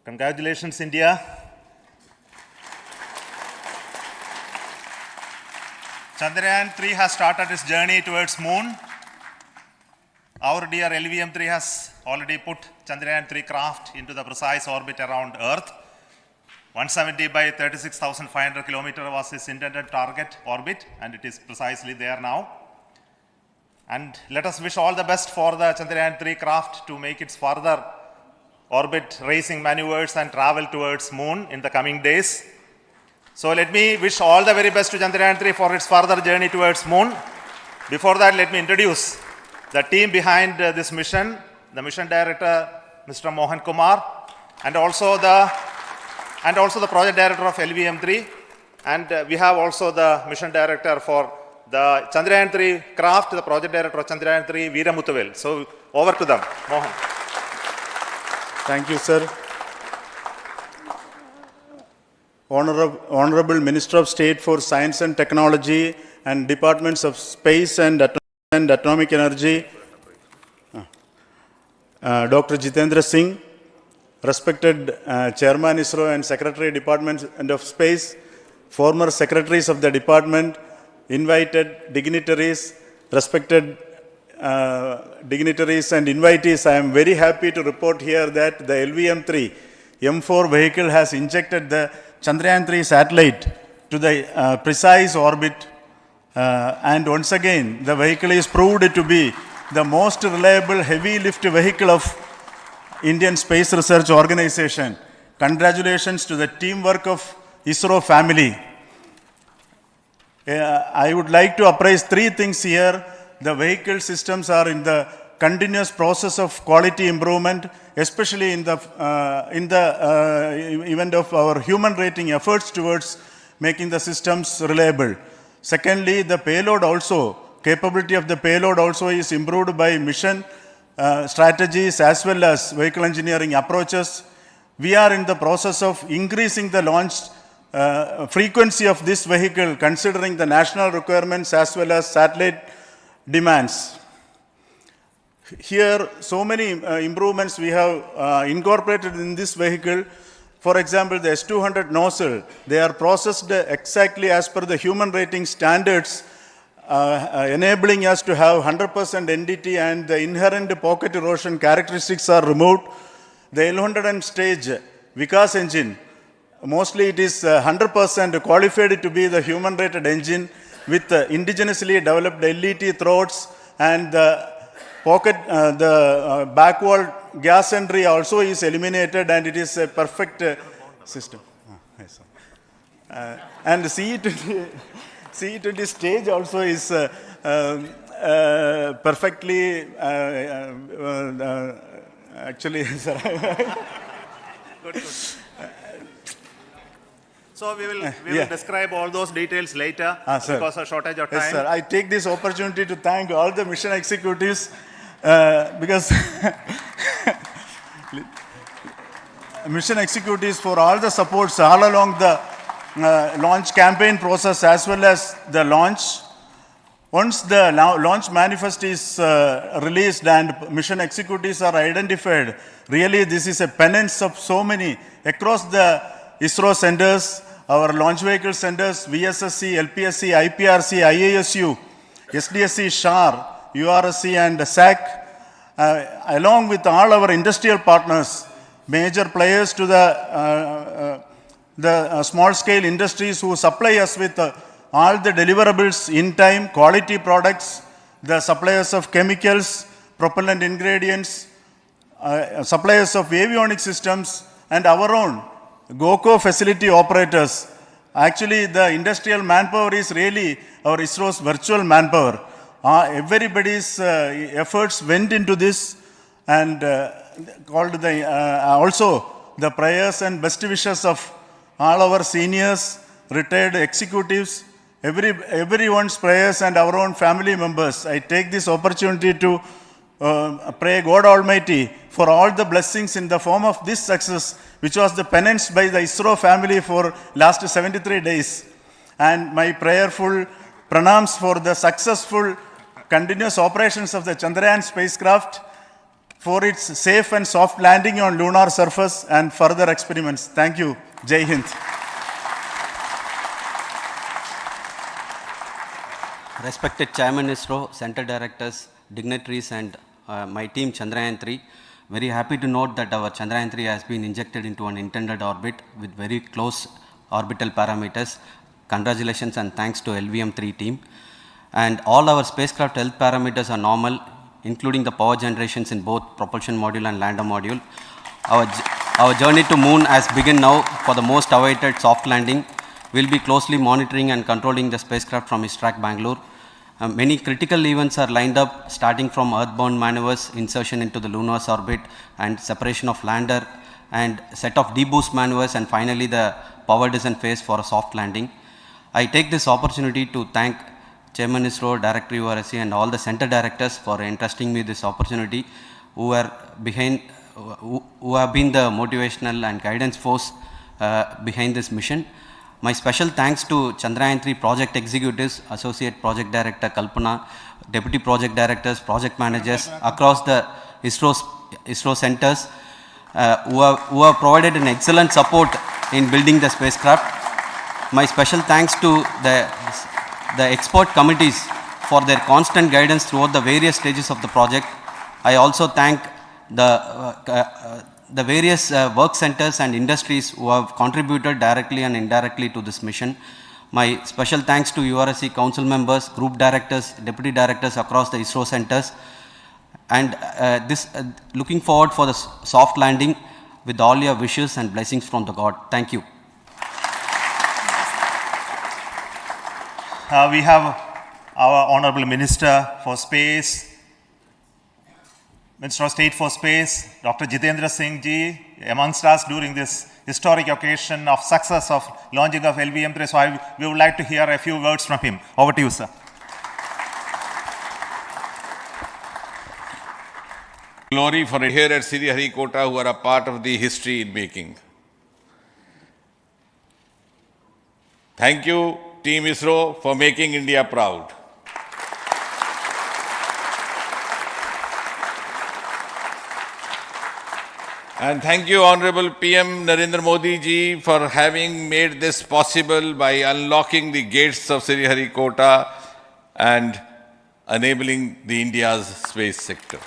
Congratulations, India. Chandrayaan 3 has started its journey towards moon. Our dear LVM-3 has already put Chandrayaan 3 craft into the precise orbit around Earth. 170 by 36,500 kilometers was its intended target orbit, and it is precisely there now. And let us wish all the best for the Chandrayaan 3 craft to make its further orbit racing maneuvers and travel towards moon in the coming days. So let me wish all the very best to Chandrayaan 3 for its further journey towards moon. Before that, let me introduce the team behind this mission, the mission director, Mr. Mohan Kumar, and also the project director of LVM-3, and we have also the mission director for the Chandrayaan 3 craft, the project director of Chandrayaan 3, Veera Muthuvel. So over to them, Mohan. Thank you, sir. Honorable Minister of State for Science and Technology and Departments of Space and Atomic Energy, Dr. Jitendra Singh, respected Chairman ISRO and Secretary Department of Space, former secretaries of the department, invited dignitaries, respected dignitaries and invitees, I am very happy to report here that the LVM-3 M4 vehicle has injected the Chandrayaan 3 satellite to the precise orbit, and once again the vehicle is proved to be the most reliable heavy lift vehicle of Indian Space Research Organization. Congratulations to the teamwork of ISRO family. I would like to appraise three things here. The vehicle systems are in the continuous process of quality improvement, especially in the event of our human rating efforts towards making the systems reliable. Secondly, the payload also, capability of the payload also is improved by mission strategies as well as vehicle engineering approaches. We are in the process of increasing the launch frequency of this vehicle considering the national requirements as well as satellite demands. Here, so many improvements we have incorporated in this vehicle. For example, the S200 nozzle, they are processed exactly as per the human rating standards, enabling us to have 100% NDT, and the inherent pocket erosion characteristics are removed. The L100 stage Vikas engine, mostly it is 100% qualified to be the human rated engine with indigenously developed LET throats, and the pocket, the back wall gas entry also is eliminated, and it is a perfect system. Yes, and CE20 stage also is perfectly, actually, sir. Good. So we will describe all those details later because of shortage of time. Yes, sir. I take this opportunity to thank all the mission executives because mission executives for all the supports all along the launch campaign process as well as the launch. Once the launch manifest is released and mission executives are identified, really this is a penance of so many across the ISRO centers, our launch vehicle centers, VSSC, LPSC, IPRC, IASU, SDSC, SHAR, URSC and SAC, along with all our industrial partners, major players to the small-scale industries who supply us with all the deliverables in time, quality products, the suppliers of chemicals, propellant ingredients, suppliers of avionics systems, and our own GOCO facility operators. Actually, the industrial manpower is really our ISRO's virtual manpower. Everybody's efforts went into this, and also the prayers and best wishes of all our seniors, retired executives, everyone's prayers and our own family members. I take this opportunity to pray God Almighty for all the blessings in the form of this success, which was the penance by the ISRO family for last 73 days. And my prayerful pranams for the successful continuous operations of the Chandrayaan spacecraft, for its safe and soft landing on lunar surface and further experiments. Thank you. Jai Hind. Respected Chairman ISRO, Center Directors, dignitaries and my team Chandrayaan 3, very happy to note that our Chandrayaan 3 has been injected into an intended orbit with very close orbital parameters. Congratulations and thanks to LVM3 team. And all our spacecraft health parameters are normal, including the power generations in both propulsion module and lander module. Our journey to moon has begun now for the most awaited soft landing. We'll be closely monitoring and controlling the spacecraft from ISTRAC Bangalore. Many critical events are lined up, starting from earthbound maneuvers, insertion into the lunar orbit, and separation of lander, and set of deboost maneuvers, and finally the power descent phase for a soft landing. I take this opportunity to thank Chairman ISRO, Director URSC, and all the center directors for entrusting me this opportunity, who have been the motivational and guidance force behind this mission. My special thanks to Chandrayaan 3 project executives, Associate Project Director Kalpana, Deputy Project Directors, Project Managers across the ISRO centers who have provided an excellent support in building the spacecraft. My special thanks to the expert committees for their constant guidance throughout the various stages of the project. I also thank the various work centers and industries who have contributed directly and indirectly to this mission. My special thanks to URSC council members, group directors, deputy directors across the ISRO centers, and looking forward for the soft landing with all your wishes and blessings from the God. Thank you. we have our Honorable Minister for Space, Minister of State for Space, Dr. Jitendra Singh ji, amongst us during this historic occasion of success of launching of LVM3. So we would like to hear a few words from him. Over to you, sir. Glory for here at Sriharikota who are a part of the history in making. Thank you, Team ISRO, for making India proud. And thank you, Honorable PM Narendra Modi ji, for having made this possible by unlocking the gates of Sriharikota and enabling the India's space sector.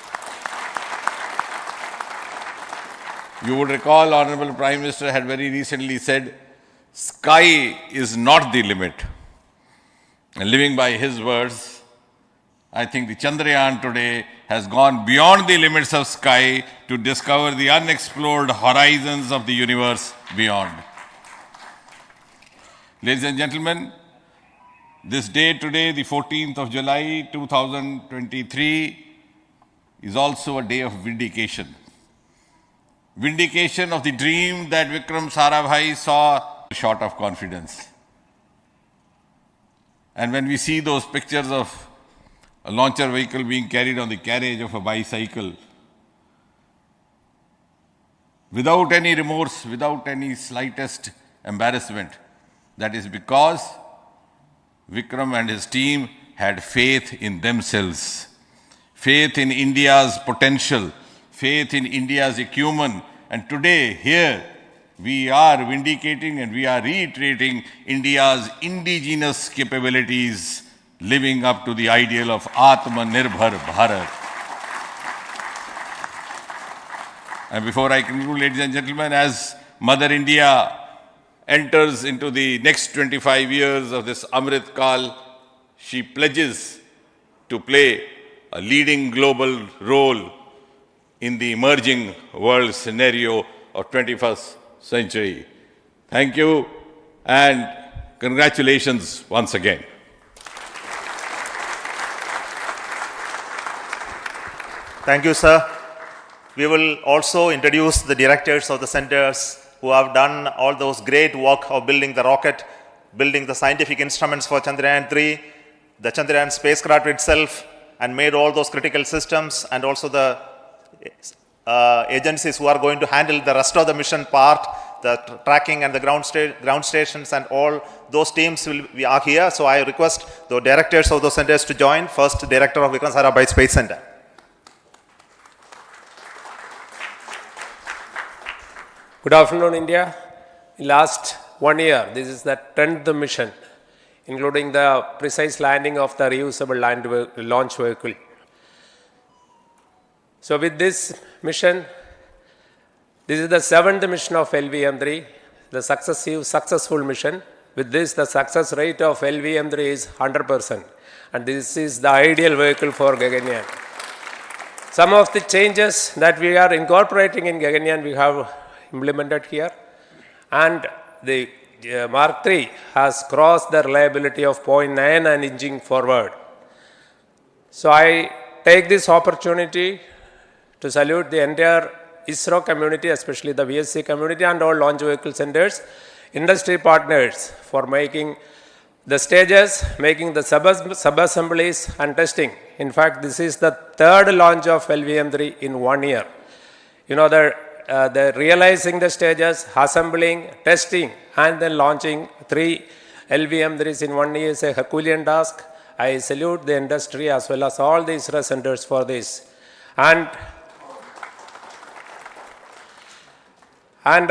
You would recall, Honorable Prime Minister had very recently said, sky is not the limit. And living by his words, I think the Chandrayaan today has gone beyond the limits of sky to discover the unexplored horizons of the universe beyond. Ladies and gentlemen, this day today, the 14th of July 2023, is also a day of vindication. Vindication of the dream that Vikram Sarabhai saw short of confidence. And when we see those pictures of a launcher vehicle being carried on the carriage of a bicycle, without any remorse, without any slightest embarrassment, that is because Vikram and his team had faith in themselves, faith in India's potential, faith in India's acumen. And today, here, we are vindicating and we are reiterating India's indigenous capabilities, living up to the ideal of Atmanirbhar Bharat. And before I conclude, ladies and gentlemen, as Mother India enters into the next 25 years of this Amrit Kal, she pledges to play a leading global role in the emerging world scenario of 21st century. Thank you and congratulations once again. Thank you, sir. We will also introduce the directors of the centers who have done all those great work of building the rocket, building the scientific instruments for Chandrayaan-3, the Chandrayaan spacecraft itself, and made all those critical systems, and also the agencies who are going to handle the rest of the mission part, the tracking and the ground stations, and all those teams are here. So I request the directors of those centers to join. First, Director of Vikram Sarabhai Space Center. Good afternoon, India. In last 1 year, this is the 10th mission, including the precise landing of the reusable launch vehicle. So with this mission, this is the 7th mission of LVM3, the successful mission. With this, the success rate of LVM3 is 100%. And this is the ideal vehicle for Gaganyaan. Some of the changes that we are incorporating in Gaganyaan, we have implemented here. And the Mark III has crossed the reliability of 0.9 and inching forward. So I take this opportunity to salute the entire ISRO community, especially the VSC community and all launch vehicle centers, industry partners for making the stages, making the sub-assemblies and testing. In fact, this is the 3rd launch of LVM3 in 1 year. You know, the realizing the stages, assembling, testing, and then launching 3 LVM3s in 1 year is a Herculean task. I salute the industry as well as all the ISRO centers for this. And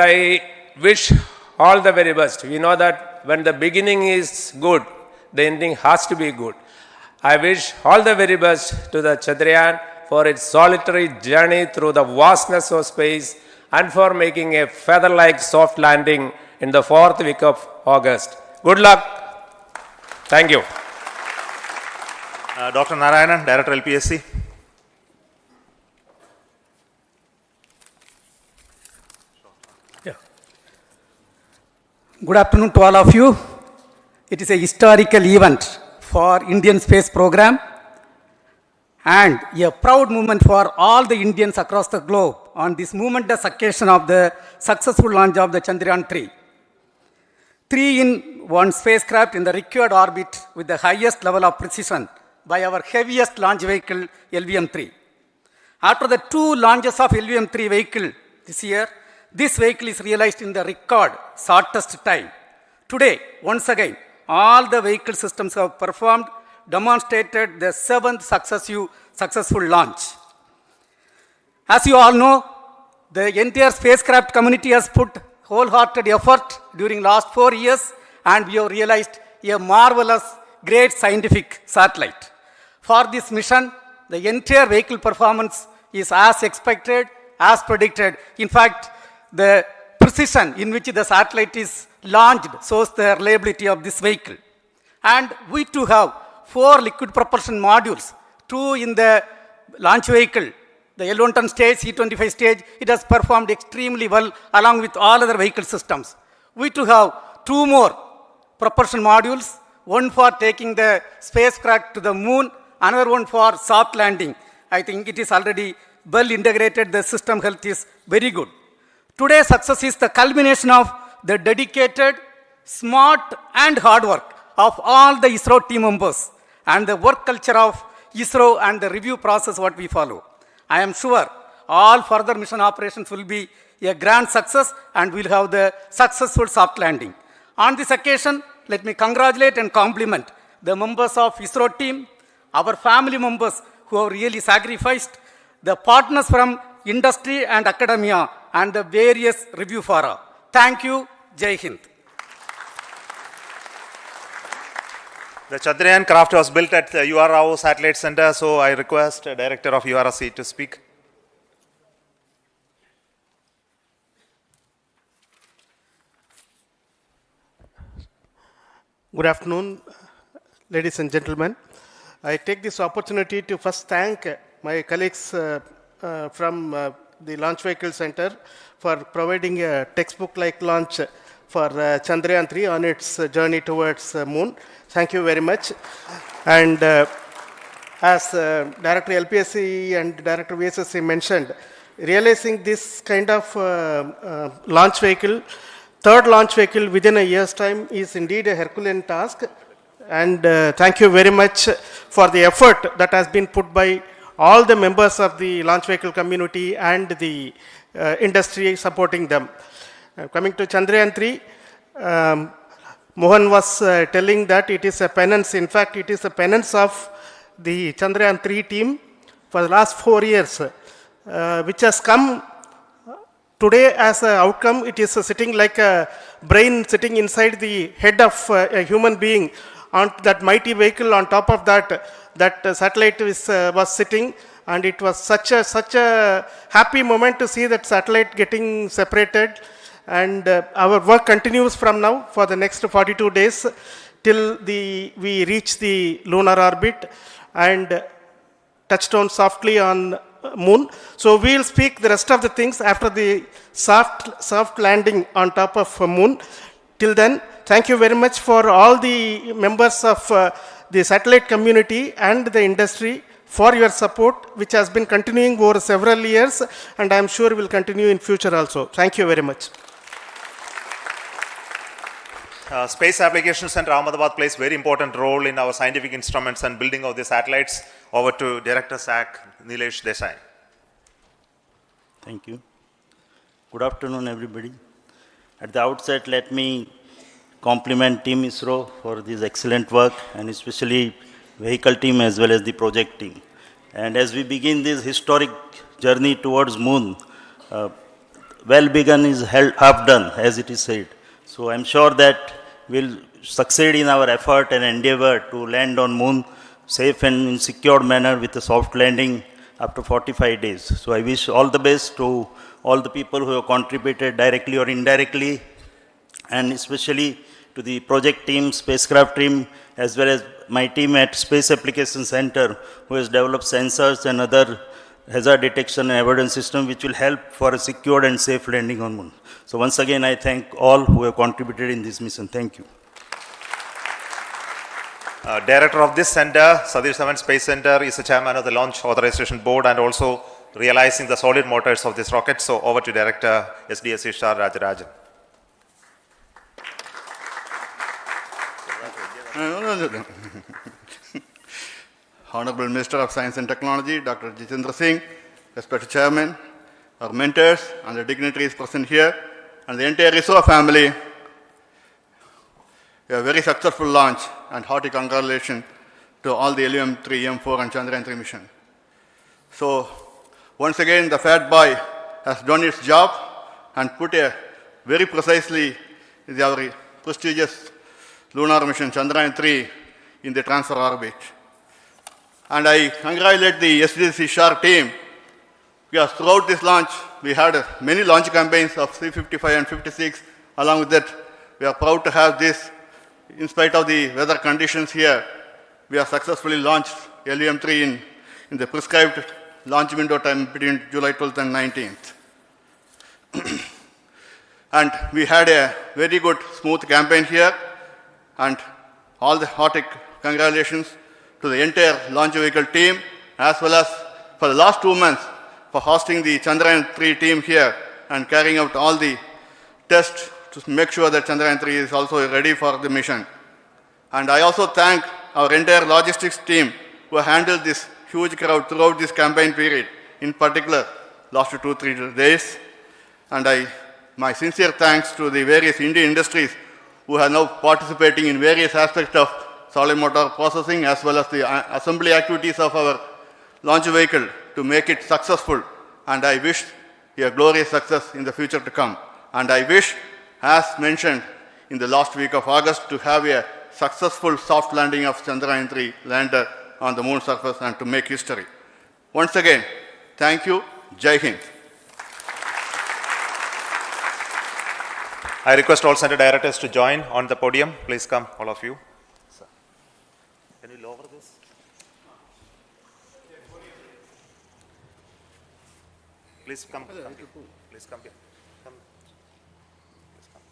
I wish all the very best. We know that when the beginning is good, the ending has to be good. I wish all the very best to the Chandrayaan for its solitary journey through the vastness of space and for making a feather-like soft landing in the 4th week of August. Good luck. Thank you. Dr. Narayanan, Director LPSC. Good afternoon to all of you. It is a historical event for Indian space program and a proud moment for all the Indians across the globe on this momentous occasion of the successful launch of the Chandrayaan-3. 3-in-1 spacecraft in the required orbit with the highest level of precision by our heaviest launch vehicle, LVM-3. After the 2 launches of LVM-3 vehicle this year, this vehicle is realized in the record shortest time. Today, once again, all the vehicle systems have performed, demonstrated the 7th successful launch. As you all know, the entire spacecraft community has put wholehearted effort during last 4 years, and we have realized a marvelous, great scientific satellite. For this mission, the entire vehicle performance is as expected, as predicted. In fact, the precision in which the satellite is launched shows the reliability of this vehicle. And we too have 4 liquid propulsion modules, 2 in the launch vehicle. The L110 stage, C-25 stage, it has performed extremely well along with all other vehicle systems. We too have 2 more propulsion modules, one for taking the spacecraft to the moon, another one for soft landing. I think it is already well integrated, the system health is very good. Today's success is the culmination of the dedicated, smart and hard work of all the ISRO team members and the work culture of ISRO and the review process what we follow. I am sure all further mission operations will be a grand success and we'll have the successful soft landing. On this occasion, let me congratulate and compliment the members of ISRO team, our family members who have really sacrificed, the partners from industry and academia, and the various review fora. Thank you. Jai Hind. The Chandrayaan craft was built at the UR Rao Satellite Center, so I request the Director of URC to speak. Good afternoon, ladies and gentlemen. I take this opportunity to first thank my colleagues from the Launch Vehicle Center for providing a textbook-like launch for Chandrayaan-3 on its journey towards moon. Thank you very much. And as Director LPSC and Director VSSC mentioned, realizing this kind of launch vehicle, third launch vehicle within a year's time is indeed a Herculean task. And thank you very much for the effort that has been put by all the members of the launch vehicle community and the industry supporting them. Coming to Chandrayaan-3, Mohan was telling that it is a penance. In fact, it is a penance of the Chandrayaan-3 team for the last 4 years, which has come today as an outcome. It is sitting like a brain sitting inside the head of a human being on that mighty vehicle. On top of that, that satellite was sitting, and it was such a happy moment to see that satellite getting separated. And our work continues from now for the next 42 days till we reach the lunar orbit and touch down softly on moon. So we'll speak the rest of the things after the soft landing on top of moon. Till then, thank you very much for all the members of the satellite community and the industry for your support, which has been continuing over several years, and I am sure will continue in future also. Thank you very much. Space Applications Center Ahmedabad plays very important role in our scientific instruments and building of the satellites. Over to Director SAC, Nilesh Desai. Thank you. Good afternoon, everybody. At the outset, let me compliment Team ISRO for this excellent work, and especially vehicle team as well as the project team. And as we begin this historic journey towards moon, well begun is half done, as it is said. So I'm sure that we'll succeed in our effort and endeavor to land on moon safe and in secure manner with a soft landing after 45 days. So I wish all the best to all the people who have contributed directly or indirectly, and especially to the project team, spacecraft team, as well as my team at Space Applications Center, who has developed sensors and other hazard detection and avoidance system which will help for a secure and safe landing on moon. So once again, I thank all who have contributed in this mission. Thank you. Director of this center, Satish Dhawan Space Center, is the chairman of the Launch Authorization Board and also realizing the solid motors of this rocket. So over to Director SDSC Shah Rajarajan. Honorable Minister of Science and Technology, Dr. Jitendra Singh, respected Chairman, our mentors and the dignitaries present here, and the entire ISRO family, a very successful launch and hearty congratulations to all the LVM-3, M4 and Chandrayaan-3 mission. So, once again, the Fat Boy has done its job and put a very precisely our prestigious lunar mission Chandrayaan-3 in the transfer orbit. And I congratulate the SDSC SHAR team because throughout this launch, we had many launch campaigns of C-55 and 56. Along with that, we are proud to have this. In spite of the weather conditions here, we have successfully launched LVM-3 in the prescribed launch window time between July 12th and 19th. And we had a very good, smooth campaign here, and all the hearty congratulations to the entire launch vehicle team, as well as for the last 2 months for hosting the Chandrayaan-3 team here and carrying out all the tests to make sure that Chandrayaan-3 is also ready for the mission. And I also thank our entire logistics team who handled this huge crowd throughout this campaign period, in particular last 2-3 days. And my sincere thanks to the various Indian industries who are now participating in various aspects of solid motor processing as well as the assembly activities of our launch vehicle to make it successful. And I wish a glorious success in the future to come. And I wish, as mentioned in the last week of August, to have a successful soft landing of Chandrayaan-3 lander on the moon surface and to make history. Once again, thank you. Jai Hind. I request all center directors to join on the podium. Please come, all of you. Can you lower this? Please come. Please come here. Come. Please come.